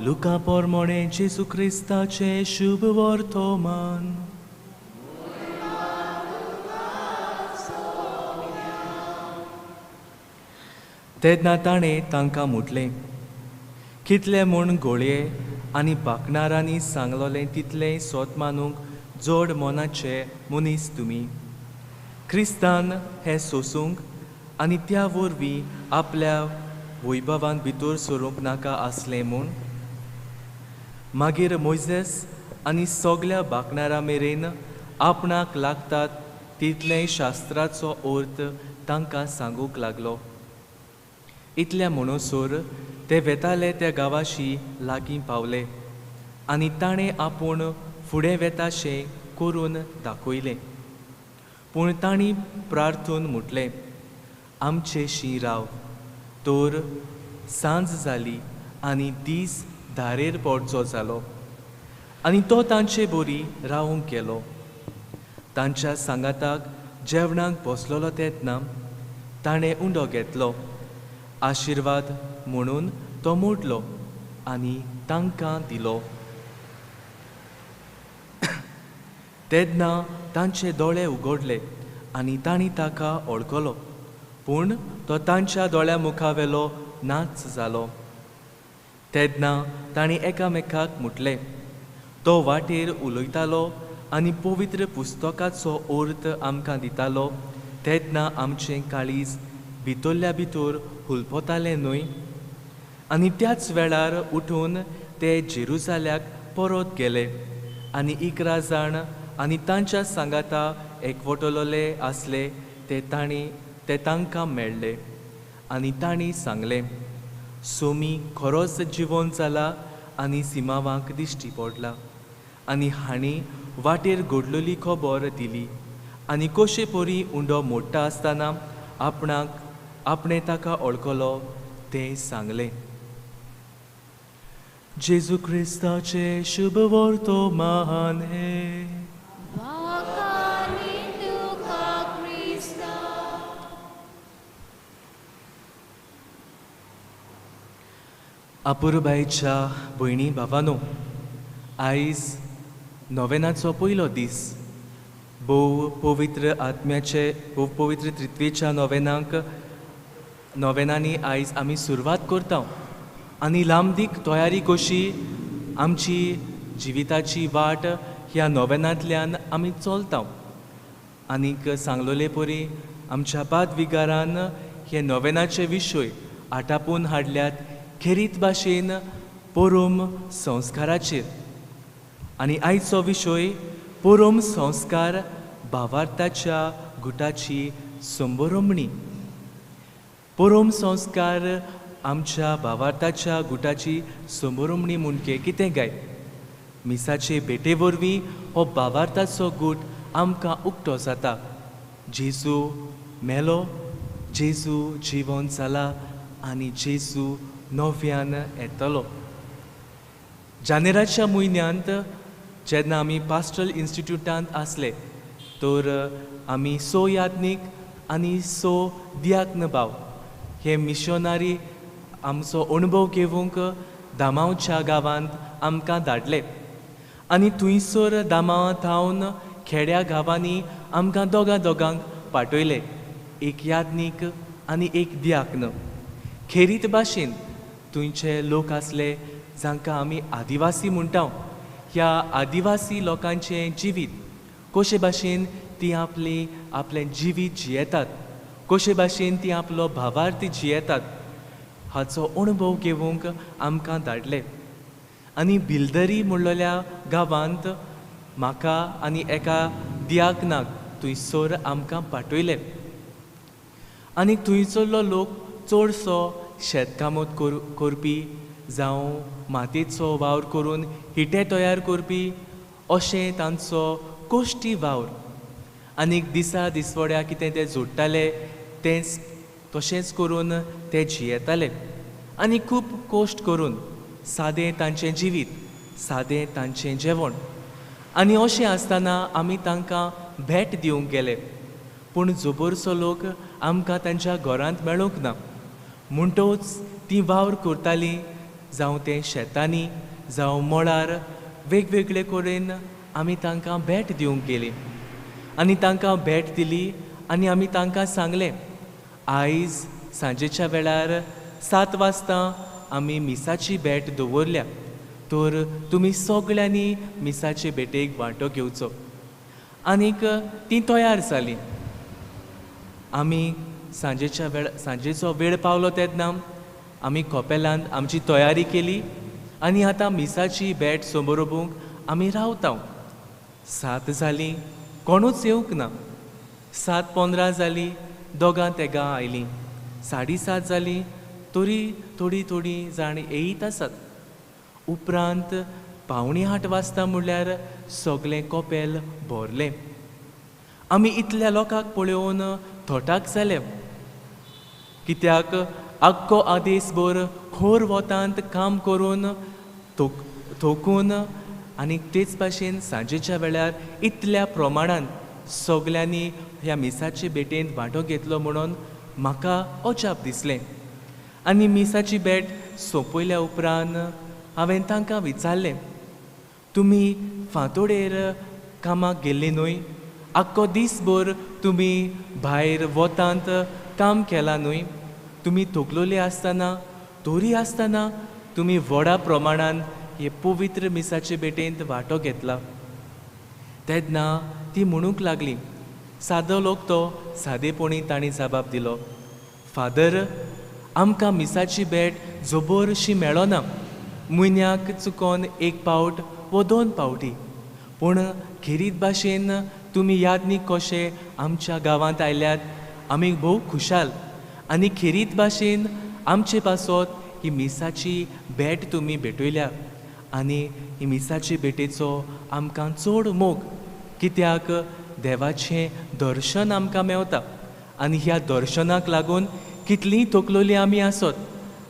लुका पोरमोणे जेसू क्रिस्ताचे शुभ वर्तमान. तेन्ना ताणें तांकां म्हटलें, कितले म्हूण गोळये आनी बाकणारांनी सांगलोलें तितलें सोत मानूंक जोड मोनाचे मनीस तुमी. क्रिस्तान हें सोसूंक आनी त्या वरवीं आपल्या वैभवान भितर सरूंक नाका आसलें म्हूण. मागीर मोइसेस आनी सगल्या बाकणारां मेरेन आपणाक लागतात तितलें शास्त्राचो अर्थ तांकां सांगूंक लागलो. इतल्या म्हणसर ते वेताले त्या गांवाशी लागीं पावले आनी ताणें आपूण फुडें वेताशें करून दाखयलें. पूण तांणी प्रार्थून म्हटलें, आमचेशी राव. तर सांज जाली आनी दीस धारेर पडचो जालो आनी तो तांचे बोरी रावूंक गेलो. तांच्या सांगाताक जेवणाक बसलोलो तेन्ना ताणें उंडो घेतलो, आशिर्वाद म्हणून तो मोडलो आनी तांकां दिलो. तेन्ना तांचे दोळे उगडले आनी तांणी ताका वळखलो, पूण तो तांच्या दोळ्या मुखावेलो नाच जालो. तेन्ना तांणी एकामेकाक म्हटलें, तो वाटेर उलयतालो आनी पवित्र पुस्तकाचो अर्थ आमकां दितालो तेन्ना आमचें काळीज भितरल्या भितर हुलपतालें न्हय. आनी त्याच वेळार उठून ते जेरुसाल्याक परत गेले आनी 11 जाण आनी तांच्या सांगाता एकवटलोले आसले ते तांकां मेळ्ळे आनी तांणी सांगलें, सोमी खरोच जिवंत जाला आनी सिमावांक दिश्टी पडला. आनी हांणी वाटेर घडलेली खबर दिली आनी कशे परी उंडो मोडटा आसतना आपणें ताका वळखलो तें सांगलें. जेजू क्रिस्ताचे शुभ वर्तमान हे. अपुरबायच्या भयणी भावांनो, आयज नोवेनाचो पयलो दीस. भोव पवित्र त्रित्वेच्या नोवेनांनी आयज आमी सुरवात करता आनी लांबदीक तयारी कशी आमची जिविताची वाट ह्या नोवेनांतल्यान आमी चलता. आनीक सांगलोले परी आमच्या पाद विगारान हे नोवेनाचे विशय आटापून हाडल्यात खेरीत भाशेन परोम संस्काराचेर. आनी आयचो विशय पुरोम संस्कार भावार्थाच्या गुटाची संबरमणी. पुरोम संस्कार आमच्या भावार्थाच्या गुटाची संबरमणी म्हणजे कितें गाय? मिसाचे भेटे वरवीं हो भावार्थाचो गूट आमकां उक्तो जाता. जेजू मेलो, जेजू जिवन जाला आनी जेजू नव्यान येतलो. जानेराच्या म्हयन्यांत जेन्ना आमी पास्टरल इन्स्टिट्यूटांत आसले तर आमी सो याज्ञीक आनी सो दियाक्न भाव हे मिशनरी आमचो अणभव घेवंक दामांवच्या गांवांत आमकां धाडले. आनी थंयसर दामांत थावन खेड्या गांवांनी आमकां दोगांक पाठयले, एक याज्ञीक आनी एक दियाक्न. खेरीत भाशेन थंयचे लोक आसले जांकां आमी आदिवासी म्हणटा. ह्या आदिवासी लोकांचें जिवीत कशे भाशेन तीं आपलें जिवीत जियेतात, कशे भाशेन तीं आपलो भावार्थ जियेतात हाचो अणभव घेवंक आमकां धाडले. आनी बिलदरी म्हणलेल्या गांवांत म्हाका आनी एका दियाक्नाक थंयसर आमकां पाठयले. आनी थंयसरलो लोक चडसो शेतकामत करपी जावं मातयेचो वावर करून हिटे तयार करपी अशें तांचो कोश्टी वावर. आनीक दिसा दिसवड्या कितें ते जोडटाले तेंच तशेंच करून ते जियेताले. आनी खूब कोश्ट करून सादें तांचें जिवीत, सादें तांचें जेवण. आनी अशें आसतना आमी तांकां भेट दिवंक गेले. पूण जोबरसो लोक आमकां तांच्या घरांत मेळूंक ना. म्हणटच तीं वावर करतालीं जावं ते शेतांनी जावं मळार वेगवेगळे कडेन आमी तांकां भेट दिवंक गेलीं. आनी तांकां भेट दिली आनी आमी तांकां सांगलें आयज सांजेच्या वेळार 7 वाजता आमी मिसाची भेट दवरल्या, तर तुमी सगळ्यांनी मिसाचे भेटेक वांटो घेवचो. आनीक तीं तयार जालीं. आमी सांजेचो वेळ पावलो तेन्ना आमी कपेलांत आमची तयारी केली आनी आतां मिसाची भेट समोरपूंक आमी रावता. 7 जालीं, कोणूच येवंक ना. 7:15 जालीं, दोगां तेगां आयलीं. 7:30 जालीं, तरी थोडी जाण येयत आसात. उपरांत 7:45 वाजता म्हणल्यार सगळें कपेल भरलें. आमी इतल्या लोकांक पळोवन थोटाक जाले, कित्याक आख्खो आदेसभर खोर वतांत काम करून थोकून आनी तेच भाशेन सांजेच्या वेळार इतल्या प्रमाणान सगल्यांनी ह्या मिसाचे भेटेंत वांटो घेतलो म्हणून म्हाका अजाप दिसलें. आनी मिसाची भेट सोंपयल्या उपरांत हांवें तांकां विचारलें, तुमी फांतोडेर कामाक गेल्ली न्हय? आख्खो दिसभर तुमी भायर वतांत काम केलां न्हय? तुमी थकलोले आसतना तोरी आसतना तुमी व्हडा प्रमाणान हे पवित्र मिसाचे भेटेंत वांटो घेतला. तेन्ना ती म्हणूंक लागली, सादो लोक तो सादेपणी तांणी जबाब दिलो, फादर, आमकां मिसाची भेट जबरशी मेळना. म्हयन्याक चुकोन 1 पावट वो 2 पावटी. पूण खेरीत भाशेन तुमी याज्ञीक कशे आमच्या गांवांत आयल्यात आमी भोव खुशाल. आनी खेरीत भाशेन आमचे पासत ही मिसाची भेट तुमी भेटयल्या. आनी ही मिसाची भेटेचो आमकां चड मोग, कित्याक देवाचें दर्शन आमकां मेवता. आनी ह्या दर्शनाक लागून कितलीं थकलोलीं आमी आसत,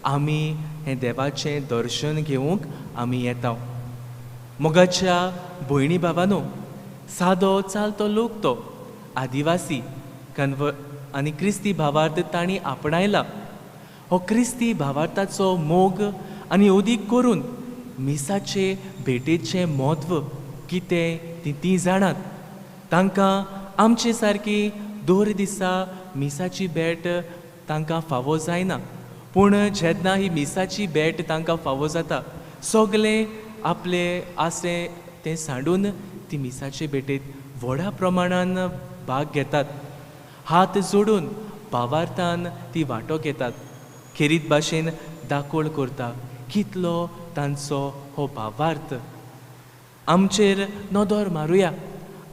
आमी हें देवाचें दर्शन घेवंक आमी येता. मोगाच्या भयणी भावानो, सादो चालतो लोक तो आदिवासी आनी क्रिस्ती भावार्थ तांणी आपणायला. हो क्रिस्ती भावार्थाचो मोग आनी अदीक करून मिसाचे भेटेचें म्हत्व कितें तीं जाणात. तांकां आमचे सारकी दर दिसा मिसाची भेट तांकां फावो जायना. पूण जेन्ना ही मिसाची भेट तांकां फावो जाता, सगळे आपले आसे तें सांडून ती मिसाचे भेटेत व्हडा प्रमाणान भाग घेतात. हात जोडून भावार्थान ती वांटो घेतात. खेरीत भाशेन दाखोळ करता कितलो तांचो हो भावार्थ. आमचेर नदर मारुया,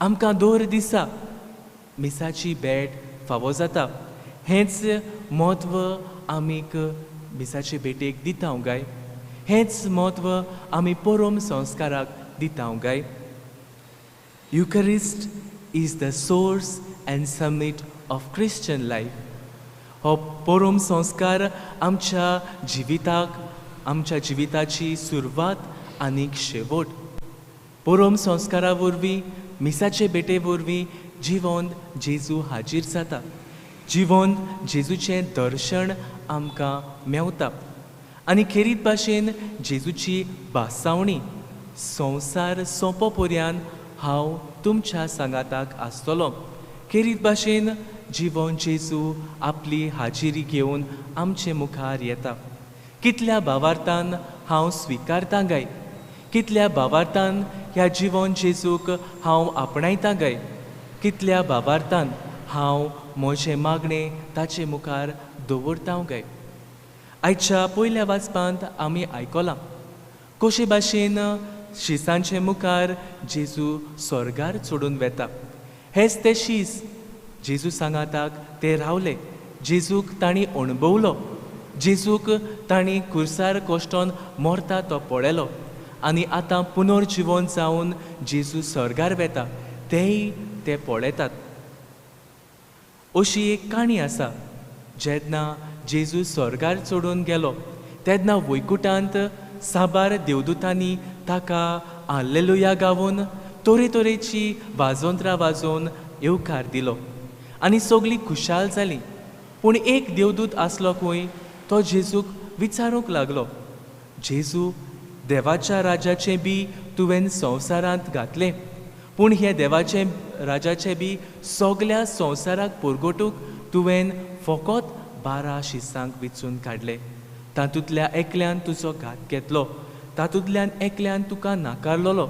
आमकां दर दिसा मिसाची भेट फावो जाता. हेंच म्हत्व आमीक मिसाचे भेटेक दिता गाय. हेंच म्हत्व आमी परम संस्काराक दिता गाय. Eucharist is the source and summit of Christian life. हो परम संस्कार आमच्या जिविताची सुरवात आनीक शेवट. परम संस्कारा वरवीं मिसाचे भेटे वरवीं जिवंत जेजू हाजीर जाता. जिवंत जेजूचें दर्शन आमकां मेवता. आनी खेरीत भाशेन जेजूची बासावणी संवसार सोंपो पर्यान हांव तुमच्या सांगाताक आसतलों. खेरीत भाशेन जिवंत जेजू आपली हाजिरी घेवन आमचे मुखार येता. कितल्या भावार्थान हांव स्विकारतां गाय. कितल्या भावार्थान ह्या जिवंत जेजूक हांव आपणायतां गाय. कितल्या भावार्थान हांव म्हजें मागणें ताचे मुखार दवरतां गाय. आयच्या पयल्या वाचपांत आमी आयकलां कशे भाशेन शिसांचे मुखार जेजू स्वर्गार चडून वेता. हेच ते शीस जेजू सांगाताक ते रावले. जेजूक तांणी अणभवलो. जेजूक तांणी कुर्सार कोश्टोन मोरता तो पळयलो. आनी आतां पुनर्जिवन जावन जेजू स्वर्गार वेता तेय ते पळयतात. अशी एक काणी आसा. जेन्ना जेजू स्वर्गार चडून गेलो तेन्ना वैकुंठांत साबार देवदूतांनी ताका हाल्लेलुया गावून तोरेची वाजोंत्रां वाजोवन येवकार दिलो आनी सगळीं खुशाल जालीं. पूण एक देवदूत आसलो खंय तो जेजूक विचारूंक लागलो, जेजू, देवाच्या राजाचें बी तुवें संवसारांत घातलें, पूण हे देवाचे राजाचे बी सगल्या संवसाराक पुरगोटूक तुवें फकत 12 शिसांक विचून काडले. तातूंतल्या एकल्यान तुजो घात घेतलो, तातूंतल्यान एकल्यान तुका नाकारलोलो.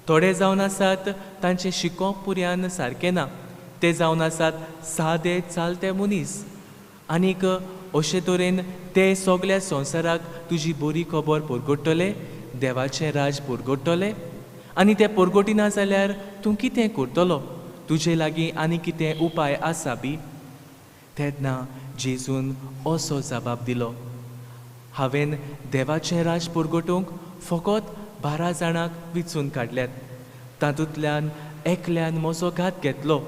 थोडे जावन आसात तांचें शिकोवप पुर्यान सारकें ना. ते जावन आसात सादे चालते मनीस. आनीक अशे तरेन ते सगल्या संवसाराक तुजी बरी खबर पुरगोडटले, देवाचें राज पुरगोडटले. आनी ते पुरगोटिना जाल्यार तूं कितें करतलो? तुजे लागीं आनी कितें उपाय आसा बी? तेन्ना जेजून असो जबाब दिलो, हांवें देवाचें राज पुरगोटूंक फकत 12 जाणांक विचून काडल्यात. तातूंतल्यान एकल्यान म्हजो घात घेतलो,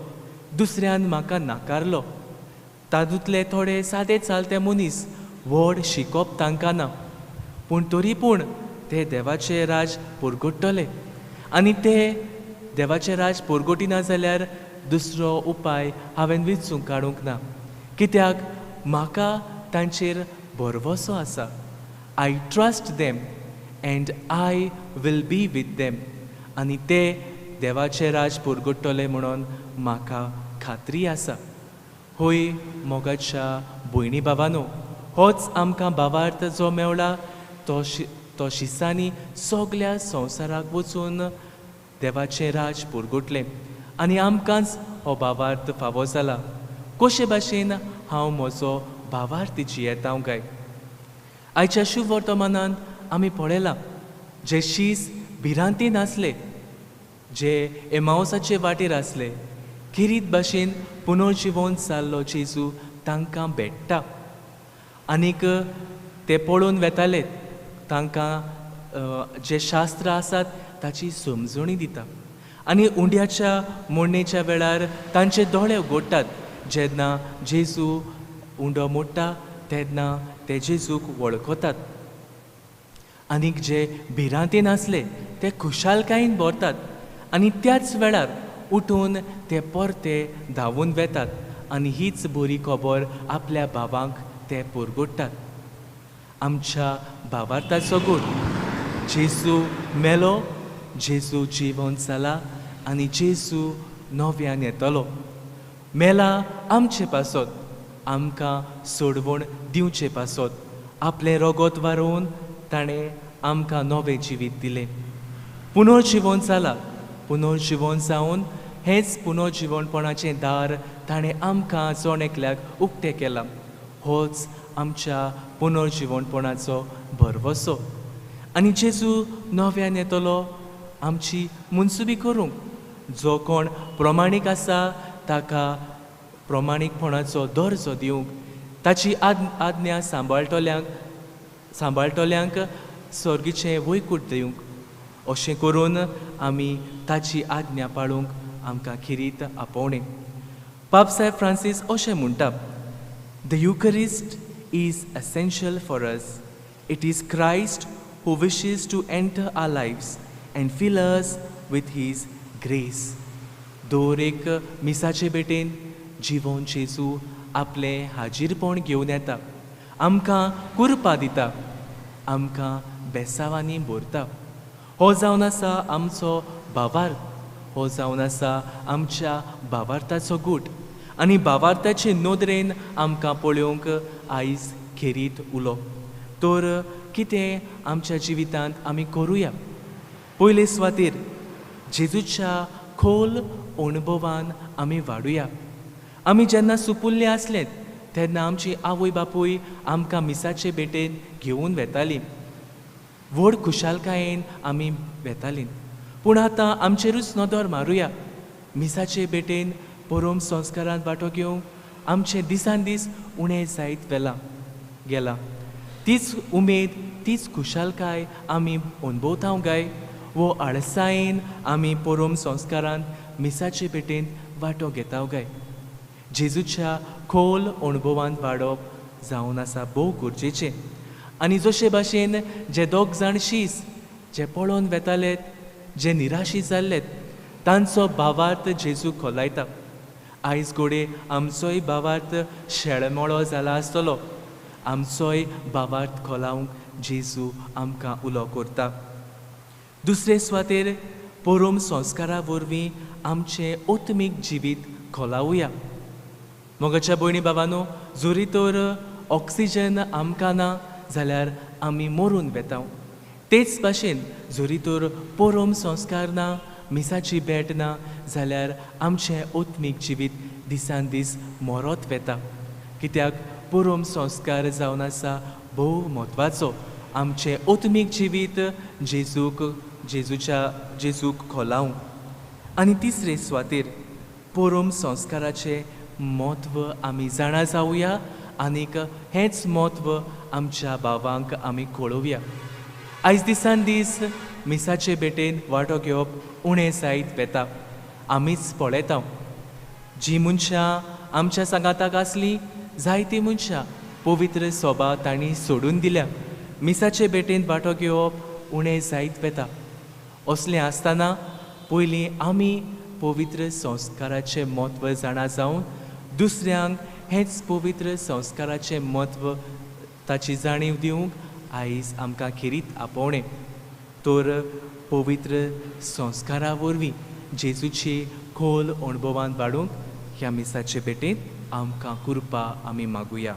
दुसऱ्यान म्हाका नाकारलो. तातूंतले थोडे सादे चालते मनीस, व्हड शिकोवप तांकां ना, पूण तरी पूण ते देवाचें राज पुरगोडटले. आनी ते देवाचें राज पुरगोटिना जाल्यार दुसरो उपाय हांवें विचूंक काडूंक ना, कित्याक म्हाका तांचेर भरवोसो आसा. I trust them and I will be with them. आनी ते देवाचें राज पुरगोडटले म्हणून म्हाका खात्री आसा. होय मोगाच्या भयणी भावांनो, होच आमकां भावार्थ जो मेवला तो शिसांनी सगल्या संवसाराक वचून देवाचें राज पुरगोटलें आनी आमकांच हो भावार्थ फावो जाला. कशे भाशेन हांव म्हजो भावार्थ जियेता काय. आयच्या शुभ वर्तमानांत आमी पळयलां जे शीस भिरांतीन आसले, जे एमावसाचे वाटेर आसले, खेरीत भाशेन पुनर्जिवन जाल्लो जेजू तांकां भेटटा. आनीक ते पळोवन वेताले. तांकां जे शास्त्र आसात ताची समजणी दिता. आनी उंड्याच्या मोडणेच्या वेळार तांचे दोळे उगडटात. जेन्ना जेजू उंडो मोडटा तेन्ना ते जेजूक वळखतात. आनीक जे भिरांतेन आसले ते खुशालकायेन भरतात. आनी त्याच वेळार उठून ते परते धांवून वेतात आनी हीच बरी खबर आपल्या भावांक ते पुरगोडटात. आमच्या भावार्थाचो गूण जेजू मेलो, जेजू जिवंत जाला आनी जेजू नव्यान येतलो. मेला आमचे पासत, आमकां सोडवण दिवचे पासत. आपलें रगत वारोवन ताणें आमकां नवें जिवीत दिलें. पुनर्जिवन जाला. पुनर्जिवन जावन हेंच पुनर्जिवनपणाचें दार ताणें आमकां जण एकल्याक उक्तें केलां. होच आमच्या पुनर्जिवनपणाचो भरवोसो. आनी जेजू नव्यान येतलो आमची मुनसुबी करूंक. जो कोण प्रमाणीक आसा ताका प्रमाणीकपणाचो दर्जो दिवंक, ताची आज्ञा सांबाळटल्यांक स्वर्गीचें वैकूट दिवंक. अशें करून आमी ताची आज्ञा पाळूंक आमकां खिरीत आपोवणें. पाप साहेब फ्रांसीस अशें म्हणटा, the युकरिस्ट is essential for us. It is Christ who wishes to enter our lives and fill us with His grace. दर एक मिसाचे बेटेन जिवन जेजू आपले हाजीरपण घेवन येता, आमकां कुरपा दिता, आमकां बेसावांनी भरता. हो जावन आसा आमचो भावार्थ, हो जावन आसा आमच्या भावार्थाचो गूट. आनी भावार्थाचे नदरेन आमकां पळोवंक आयज खेरीत उलो. तर कितें आमच्या जिवितांत आमी करुया? पयले सुवातेर जेजूच्या खोल अणभवान आमी वाडुया. आमी जेन्ना सुपुल्ले आसले तेन्ना आमची आवय बापूय आमकां मिसाचे बेटेन घेवन वेतालीं. व्हड खुशालकायेन आमी वेतालीं. पूण आतां आमचेरूच नदर मारुया. मिसाचे बेटेन परम संस्कारांत वांटो घेवंक आमचें दिसान दीस उणें जायत गेलां. तीच उमेद, तीच खुशालकाय आमी अणभवतांव गाय. वो आळसायेन आमी परम संस्कारांत मिसाचे बेटेन वांटो घेताव गाय. जेजूच्या खोल अणभवांत वाडप जावन आसा भोव गरजेचें. आनी जशे भाशेन जे दोग जाण शीस जे पळोवन वेतालेत, जे निराशी जाल्लेत, तांचो भावार्थ जेजू खोलायता. आयज घोडे आमचोय भावार्थ शेळमोळो जाला आसतलो. आमचोय भावार्थ खोलावंक जेजू आमकां उलो करता. दुसरे सुवातेर परम संस्कारा वरवीं आमचें ओत्मीक जिवीत खोलावुया. मोगाच्या भयणी भावांनो, जोरी तर ऑक्सिजन आमकां ना जाल्यार आमी मरून वेताव. तेच भाशेन जोरी तर परम संस्कार ना, मिसाची भेट ना जाल्यार आमचें ओत्मीक जिवीत दिसान दीस मरत वेता. कित्याक परम संस्कार जावन आसा भोव म्हत्वाचो. आमचें ओत्मीक जिवीत जेजूक खोलावंक. आनी तिसरे सुवातेर परम संस्काराचें म्हत्व आमी जाणा जावुया आनीक हेंच म्हत्व आमच्या भावांक आमी कळोवया. आयज दिसान दीस मिसाचे बेटेन वांटो घेवप उणें जायत वेता. आमीच पळयता जीं मनशां आमच्या सांगाताक आसलीं, जायतीं मनशां पवित्र सभा तांणी सोडून दिल्या. मिसाचे बेटेन वांटो घेवप उणें जायत वेता. असलें आसतना पयलीं आमी पवित्र संस्काराचें म्हत्व जाणा जावन दुसऱ्यांक हेंच पवित्र संस्काराचें म्हत्व ताची जाणीव दिवंक आयज आमकां खेरीत आपोवणें. तर पवित्र संस्कारा वरवीं जेजूची खोल अणभवांत वाडूंक ह्या मिसाचे बेटेन आमकां कृपा आमी मागुया.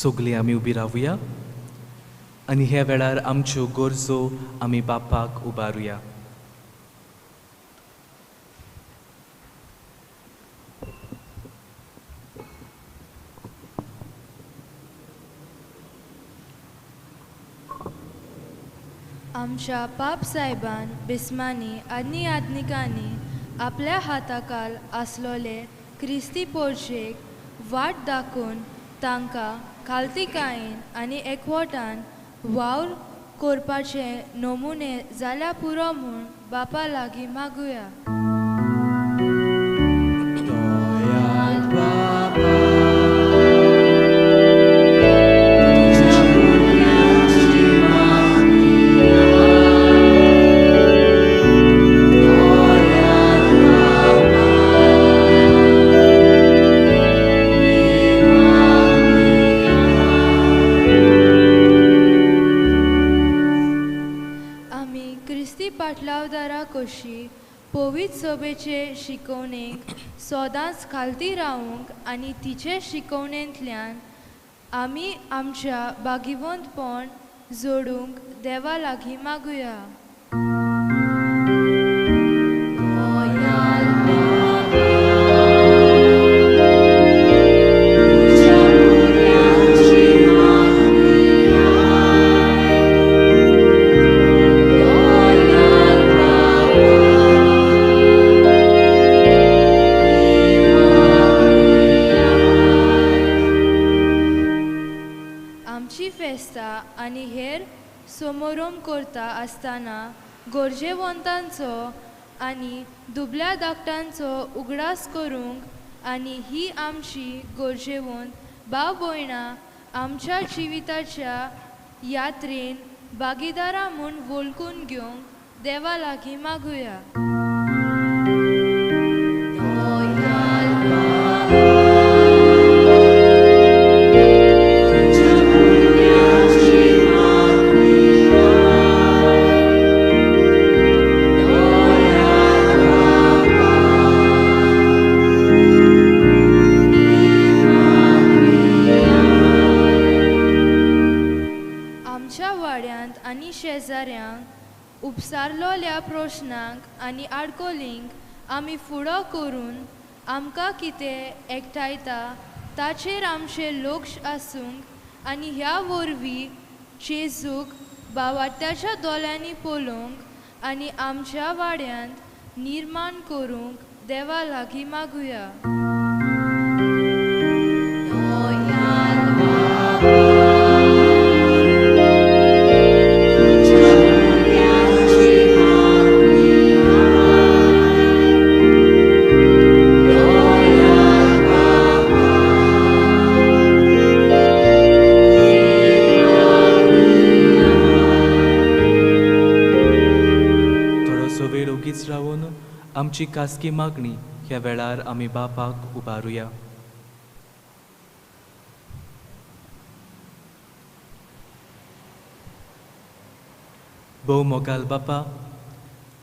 सगळीं आमी उबी रावुया आनी ह्या वेळार आमच्यो गरजो आमी बापाक उबारुया. आमच्या पाप साहेबान बिस्मांनी आनी आदनिकांनी आपल्या हाताखाल आसलोले क्रिस्ती पोरशेक वाट दाखोवन तांकां खालतीकायेन आनी एकवटान वावर करपाचे नमुने जाल्या पुरो म्हूण बापा लागीं मागुया. पाटलावदारा कशी पवित्र सभेचे शिकवणेक सदांच खालती रावूंक आनी तिचे शिकवणेंतल्यान आमी आमच्या बागिवंतपण जोडूंक देवा लागीं मागुया. न्हेसता आनी हेर समारंभ करता आसतना गरजेवंतांचो आनी दुबल्या धाकट्यांचो उगडास करूंक आनी ही आमची गरजेवंत भाव भयणां आमच्या जिविताच्या यात्रेन भागीदारा म्हूण वळखून घेवंक देवा लागीं मागुया. आनी शेजाऱ्यांक उपसारलोल्या प्रश्नांक आनी आडकोलींक आमी फुडो करून आमकां कितें एकठायता ताचेर आमचें लक्ष आसूंक आनी ह्या वरवीं जेजूक भावार्थ्याच्या दोळ्यांनी पळोवंक आनी आमच्या वाड्यांत निर्माण करूंक देवा लागीं मागुया. रावून आमची खासगी मागणी ह्या वेळार आमी बापाक उबारुया. भोव मोगाल बापा,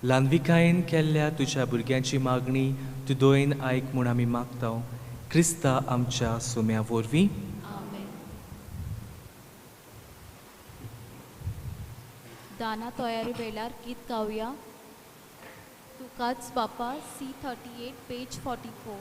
ल्हानविकायेन केल्ल्या तुज्या भुरग्यांची मागणी तूं दोयन आयक म्हूण आमी मागता. क्रिस्ता आमच्या सुम्या वरवीं. दाना तयारी वेळार गीत गावया. तुकाच बापा C38 पेज 44.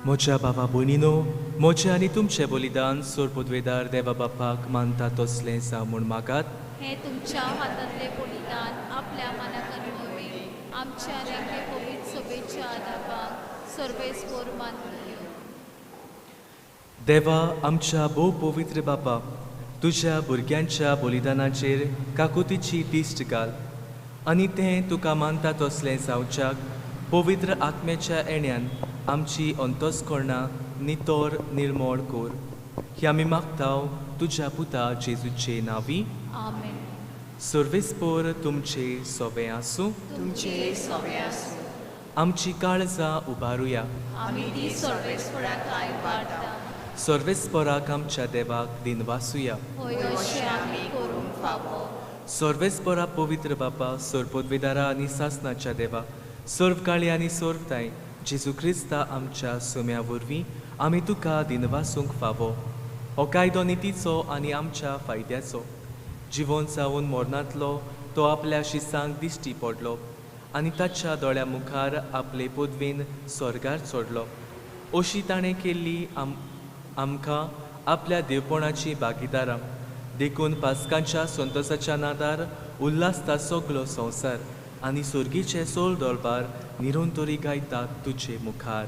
मोच्या भावा भयणीनो, मोचे आनी तुमचे बलिदान सोरपोद्वेदार देवा बापाक मानता तसलें जावं म्हूण मागात. हे तुमच्या हातांतले बलिदान आपल्या मनाकरणी आमच्या नेमके पवित्र सभेच्या आदाराक सर्वेस्वर मानूया. देवा आमच्या भोव पवित्र बापा, तुज्या भुरग्यांच्या बलिदानाचेर काकुतीची तिश्ट घाल आनी तें तुका मानता तसलें जावच्याक पवित्र आत्म्याच्या येण्यान आमची अंतस्करणां नितोर निर्मळ कोर. ही आमी मागताव तुज्या पुता जेजूचे नांवी. आमेन. सर्वेस्पर तुमचे सोबे आसूं. तुमचे सोबे आसूं. आमची काळजां उबारुया. आमी ती सर्वेस्पराक आयवाडटा. सर्वेस्पराक आमच्या देवाक दिनवासुया. होय अशें आमी करूंक फावो. सर्वेस्परा पवित्र बापा, सर्पोद्वेदारा आनी सासनाच्या देवा, सर्वकाळी आनी सर्वताय जेजू क्रिस्ता आमच्या सुम्या वरवीं आमी तुका दिनवासूंक फावो. हो कायदो नितीचो आनी आमच्या फायद्याचो. जिवन जावन मरणांतलो तो आपल्या शिसांक दिश्टी पडलो आनी ताच्या दोळ्या मुखार आपले पदवेन स्वर्गार चडलो. अशी ताणें केल्ली आमकां आपल्या देवपणाची भागीदारां देखून पास्कांच्या संतोसाच्या नादार उल्हासता सगलो संवसार आनी सुर्गीचे सोल दोळबार निरोंतोरी गायतात तुझे मुखार.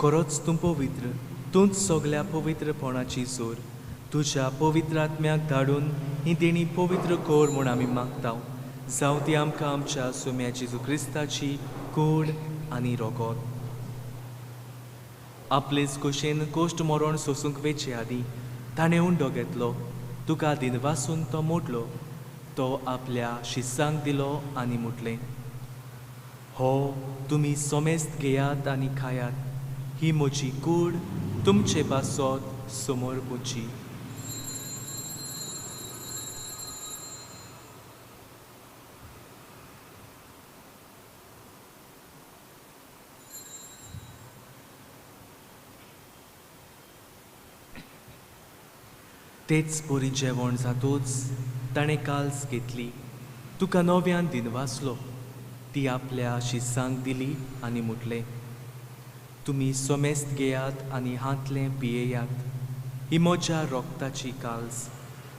खरोच तूं पवित्र, तूंच सगळ्या पवित्रपणाची सोर. तुज्या पवित्र आत्म्याक धाडून ही देणी पवित्र कोर म्हूण आमी मागताव. जावं ती आमकां आमच्या सुम्या जेजू क्रिस्ताची कूड आनी रोगोत. आपलेच कुशेन कोश्ट मरण सोसूंक वेचे आदी ताणें उंडो घेतलो. तुका दिनवासून तो मोडलो. तो आपल्या शिस्सांक दिलो आनी मुटलें, हो तुमी सोमेस्त घेयात आनी खायात. ही म्हजी कूड तुमचे पासत समोर पुची. तेच बरी जेवण जातूच ताणें काल्स घेतली. तुका नव्यान दिनवासलो. ती आपल्या शिस्सांक दिली आनी मुटलें, तुमी सोमेस्त घेयात आनी हातलें पियेयात. ही म्हज्या रोगताची काल्स,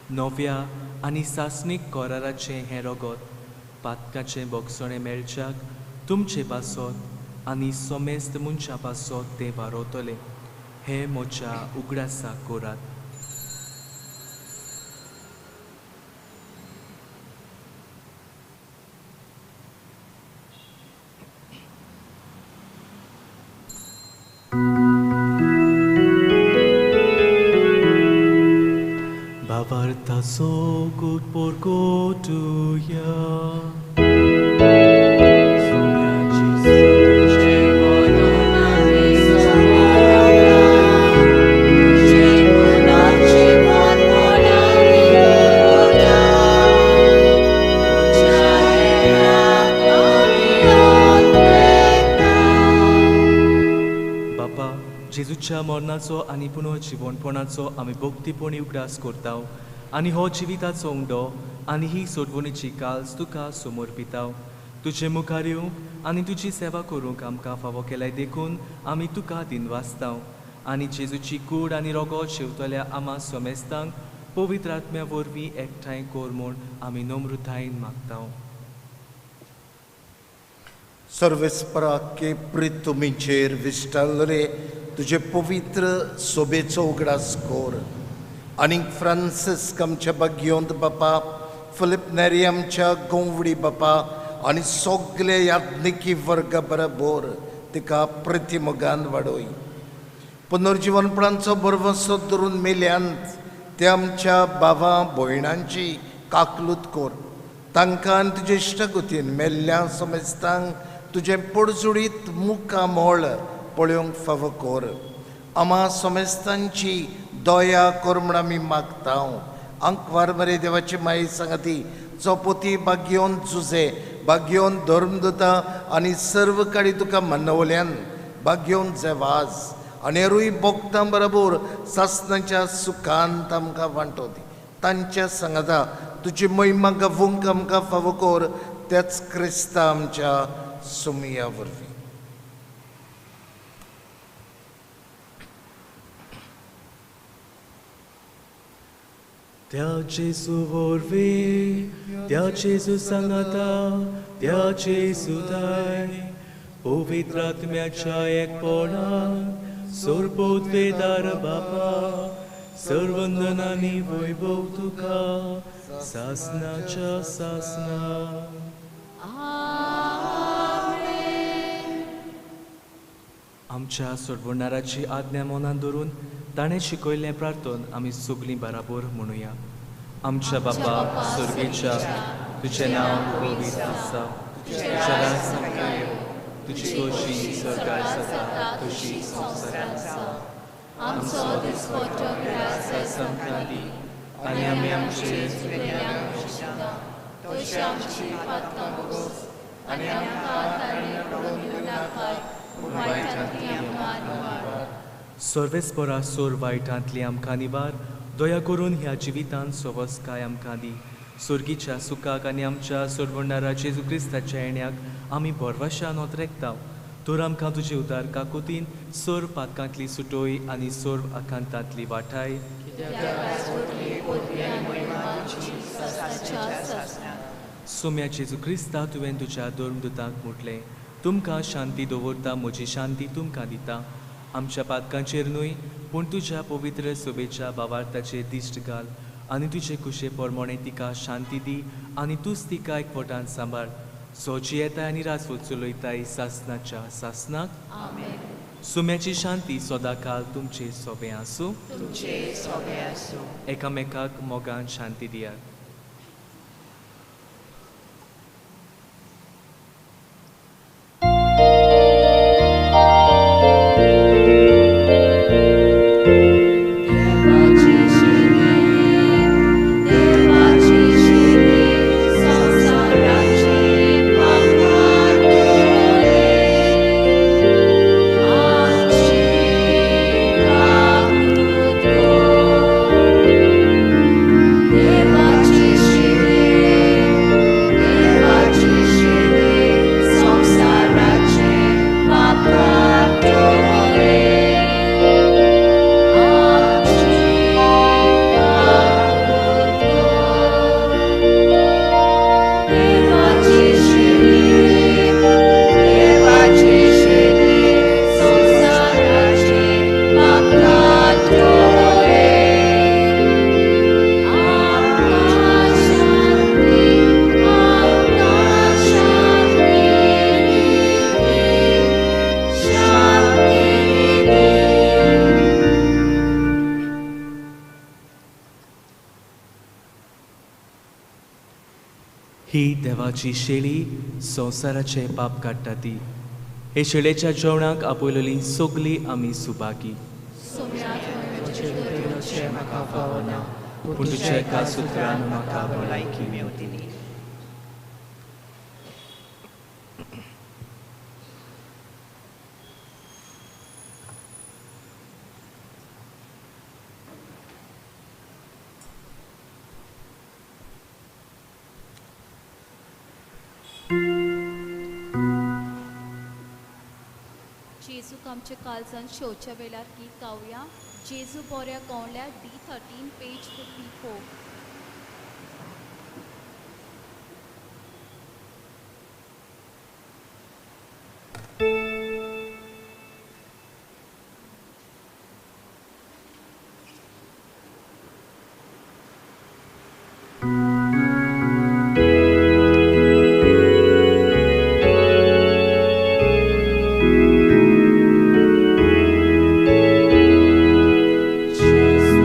नव्या आनी सासणीक कोराराचें हें रोगोत. पातकाचें बोगसणें मेळच्याक तुमचे पासत आनी सोमेस्त मनशा पासत तें वारोतलें. हें म्हज्या उगडासा कोरात. Bavartaso good porco tuya. जेजूच्या मरणाचो आनी पुनर्जीवनपणाचो आमी भक्तीपणी उगडास करताव आनी हो जिविताचो उंडो आनी ही सोडवणीची काल्स तुका समर्पिताव. तुजे मुखार येवंक आनी तुजी सेवा करूंक आमकां फावो केल्याय देखून आमी तुका दिनवासताव. आनी जेजूची कूड आनी रोगोत शेवतल्या आमा सोमेस्तांक पवित्र आत्म्या वरवीं एकठांय कोर म्हूण आमी नम्रतायेन मागताव. सर्वेस्पराके प्रीत तुमीचेर विस्तारले तुजे पवित्र सोबेचो उगडास कोर. आनीक फ्रांसीस आमच्या भाग्योंत बापा, फिलिप नेरी आमच्या गोंवडी बापा आनी सगळे याज्ञिकी वर्ग बरोबर तिका प्रतिमोगान वाडोय. पुनर्जीवनपणांचो बरवसो धरून मेल्यांत ते आमच्या भावा भयणांची काकलूत कोर. तांकां तुजे इश्टगुतीन मेल्ल्या सोमेस्तांक तुजे पडजुडीत मुखामोळ पळोवंक फावो कोर. आमा सोमेस्तांची दया कोर म्हूण आमी मागताव. अंकवार मरे देवाची माई सांगाती चौपोती भाग्योन जुजे भाग्योन धर्मदूता आनी सर्व काळी तुका मनवल्यान भाग्योन जेवाज आनी हेरूय भोगतां बरोबर सासणाच्या सुखांत आमकां वांटोवंदी. तांच्या सांगाता तुजी महिमा गावूंक आमकां फावो कोर. तेच क्रिस्ता आमच्या सुमया वरवीं. त्या जेसू वरवीं त्या जेसू सांगाता त्या जेसू दाय पवित्र आत्म्याच्या एकपणान सोरपोतवेदार बापा सर्वंदनांनी वैभव तुका सासनाच्या सासना. आमच्या सोडवणाराची आज्ञा मनात धरून ताणें शिकयल्लें प्रार्थन आमी सगळीं बराबर म्हणुया. आमच्या बापा सुर्गेच्या तुजें नांव पवित्र आसा, तुजें राज येवं, तुजी खोशी स्वर्गार जाता तशी संवसारांत जावं. आमचो दिसपट्टो गिरायक आमकां दी आनी आमी आमचे चुकलेल्यांक क्षमा तशी आमची पातकां भोगोस आनी आमकां तारणे पडून दिवं नाकाय पूण वायटांतली आमकां निवार. सर्वेस्परा सोर वायटांतली आमकां निवार. दया करून ह्या जिवितांत सवस्काय आमकां दी. सुर्गीच्या सुखाक आनी आमच्या सोडवणारा जेजू क्रिस्ताच्या येण्याक आमी बोरवाशान ओतरेकताव. तर आमकां तुजे उदार काकुतीन सोर पातकांतली सुटोय आनी सोर आकांतांतली वाटाय. सोम्या जेजू क्रिस्ता तुवें तुज्या धर्मदुतांक म्हटलें, तुमकां शांती दवरता, म्हजी शांती तुमकां दिता. आमच्या पातकांचेर न्हय पूण तुज्या पवित्र सोबेच्या भावार्थाचेर दिश्ट घाल आनी तुजे कुशे पोरमोणे तिका शांती दी आनी तूंच तिका एकवटान सांबाळ. सोची येताय आनी रासवत चलयताय सासनाच्या सासनाक. सुम्याची शांती सदां काल तुमचे सोबे आसूं. एकामेकाक मोगान शांती दियात. ही देवाची शेळी संवसाराचे पाप काडटा ती. हे शेळेच्या जेवणाक आपयलेली सगळी आमी सुभागी. म्हाका पावना पूण तुज्या एका सुत्रान म्हाका भलायकी मेवतली. जेजूक आमच्या काळजान शोच्या वेळार गीत गावया. जेजू बऱ्या कवळ्या D13 पेज 54. Jesu,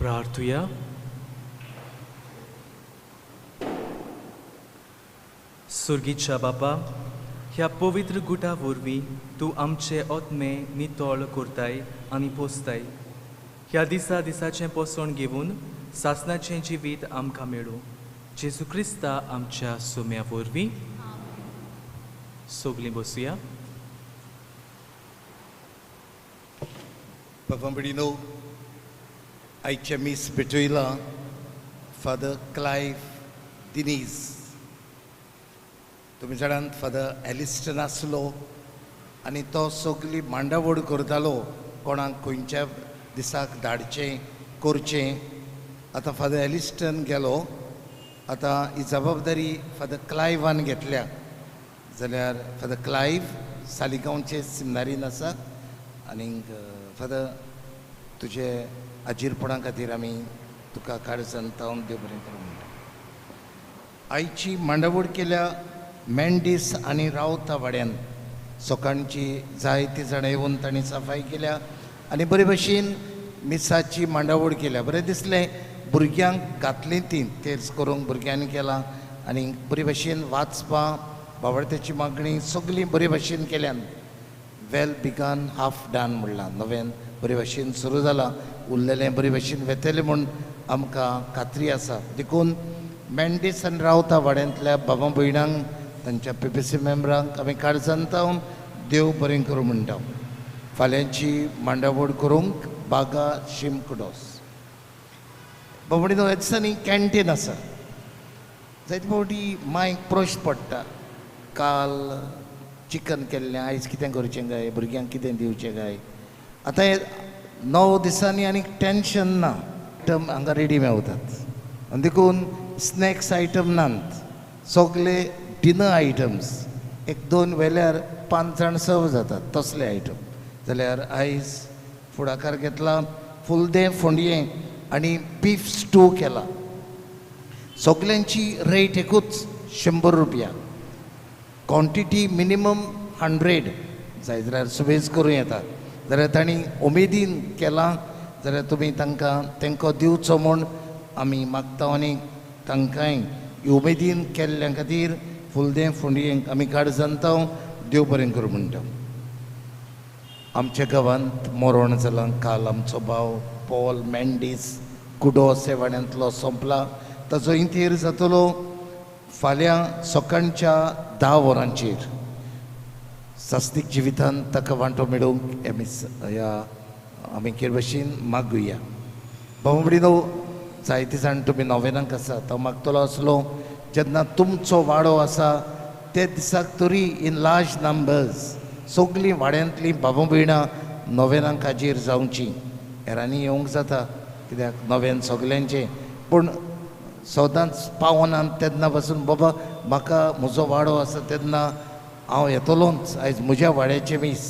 प्रार्थुया. सुर्गीच्या बापा, ह्या पवित्र गुटा वरवीं तूं आमचे ओतमे नितळ करताय आनी पोसताय. ह्या दिसाचें पोसण घेवन सासणाचें जिवीत आमकां मेळूं. जेजू क्रिस्ता आमच्या सोम्या वरवीं. सोगलीं बसुया. Pavambrino, आयच्या मीस भेटयला फादर क्लायव दिनीज. तुमी जाणात फादर एलिस्टन आसलो आनी तो सगली मांडावळ करतालो कोणाक खंयच्या दिसाक धाडचें करचें. आतां फादर एलिस्टन गेलो, आतां ही जबाबदारी फादर क्लायवान घेतल्या. जाल्यार फादर क्लायव सालिगांवचे सिमनारीन आसा. आनीक फादर तुजे आजीरपणा खातीर आमी तुका काळजांतावन देव बरें करूं म्हणटा. आयची मांडावळ केल्या मेंडीस आनी रावता वाड्यान सकाळची जायती जाणां येवन तांणी सफाई केल्या आनी बरे भशेन मिसाची मांडावळ केल्या. बरें दिसलें. भुरग्यांक घातलीं ती तेच करूंक भुरग्यांनी केलां आनी बरे भशेन वाचपां बावळत्याची मागणी सगळी बरे भशेन केल्यान. वेल बिगन हाफ डन म्हणलां. नव्यान बरे भशेन सुरू जालां. उरलेलें बरे भशेन वेतलें म्हूण आमकां खात्री आसा. देखून मेंडीस आनी रावता वाड्यांतल्या बाबा भयणांक तांच्या PPC मेंबरांक आमी काळजांतावन देव बरें करूं म्हणटा. फाल्यांची मांडावळ करूंक बागा शिमकुडोस. बाबडीनो ह्या दिसांनी कॅन्टीन आसा. जायते फावटी मांयक प्रश्न पडटा, काल चिकन केल्लें, आयज कितें करचें काय, भुरग्यांक कितें दिवचें काय. आतां हे 9 दिसांनी आनीक टेन्शन ना. आयटम हांगा रेडी मेवतात आनी देखून स्नॅक्स आयटम नात. सगळे डिनर आयटम्स 1-2 वेल्यार 5 जाण सर्व जातात तसले आयटम. जाल्यार आयज फुडाकार घेतला फुलदें फोंडयें आनी बीफ स्टू केला. सगल्यांची रेट एकूच 100 रुपया. क्वॉन्टिटी मिनिमम 100 जाय जाल्यार सुबेज करूं येता. जाल्यार तांणी उमेदीन केलां जाल्यार तुमी तांकां तेंको दिवचो म्हूण आमी मागता. आनी तांकांय उमेदीन केल्ल्या खातीर फुलदें फोंडयेंक आमी काळजांताव देव बरें करूं म्हणटा. आमच्या गांवांत मरण जालां. काल आमचो भाव पॉल मेंडीस कुडोस ह्या वाड्यांतलो सोंपला. ताचो इंतेर जातलो फाल्यां सकाळच्या 10 वरांचेर. सास्तीक जिवितांत ताका वांटो मेळूंक ह्या आमी केर भशेन मागुया. भावमडीनो, जायते जाण तुमी नोवेनाक आसा. तो मागतलो आसलो जेन्ना तुमचो वाडो आसा ते दिसाक तरी इन लार्ज नंबर्स सगलीं वाड्यांतलीं बाबा भयणां नोवेनाक हाजीर जावचीं. हेरांनी येवंक जाता कित्याक नोवेन सगल्यांचें, पूण सदांच पावनात तेन्ना पासून बाबा म्हाका म्हजो वाडो आसा तेन्ना हांव येतलोच. आयज म्हज्या वाड्याचे मीस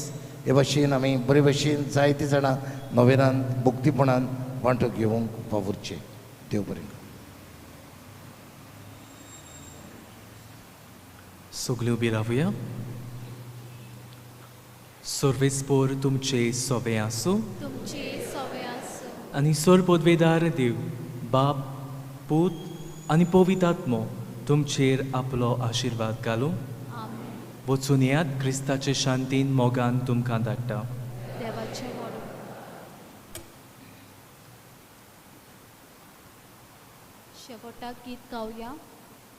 हे भशेन आमी बरे भशेन जायतीं जाणां नोवेनान भुक्तीपणान वांटो घेवंक वावुरचें. देव बरें करूं. सगळीं उबी रावया. सर्वेस्पोर तुमचे सोवे आसूं. तुमचे सोवे आसूं. आनी सोर पदवेदार देव बाप, पूत आनी पवित्र आत्मो तुमचेर आपलो आशिर्वाद घालूं. वचून येयात. क्रिस्ताचे शांतीन मोगान तुमकां धाडटा. देवाचें वडो. शेवटाक गीत गावया.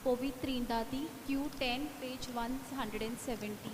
पवित्र इंदादी Q10 पेज 170.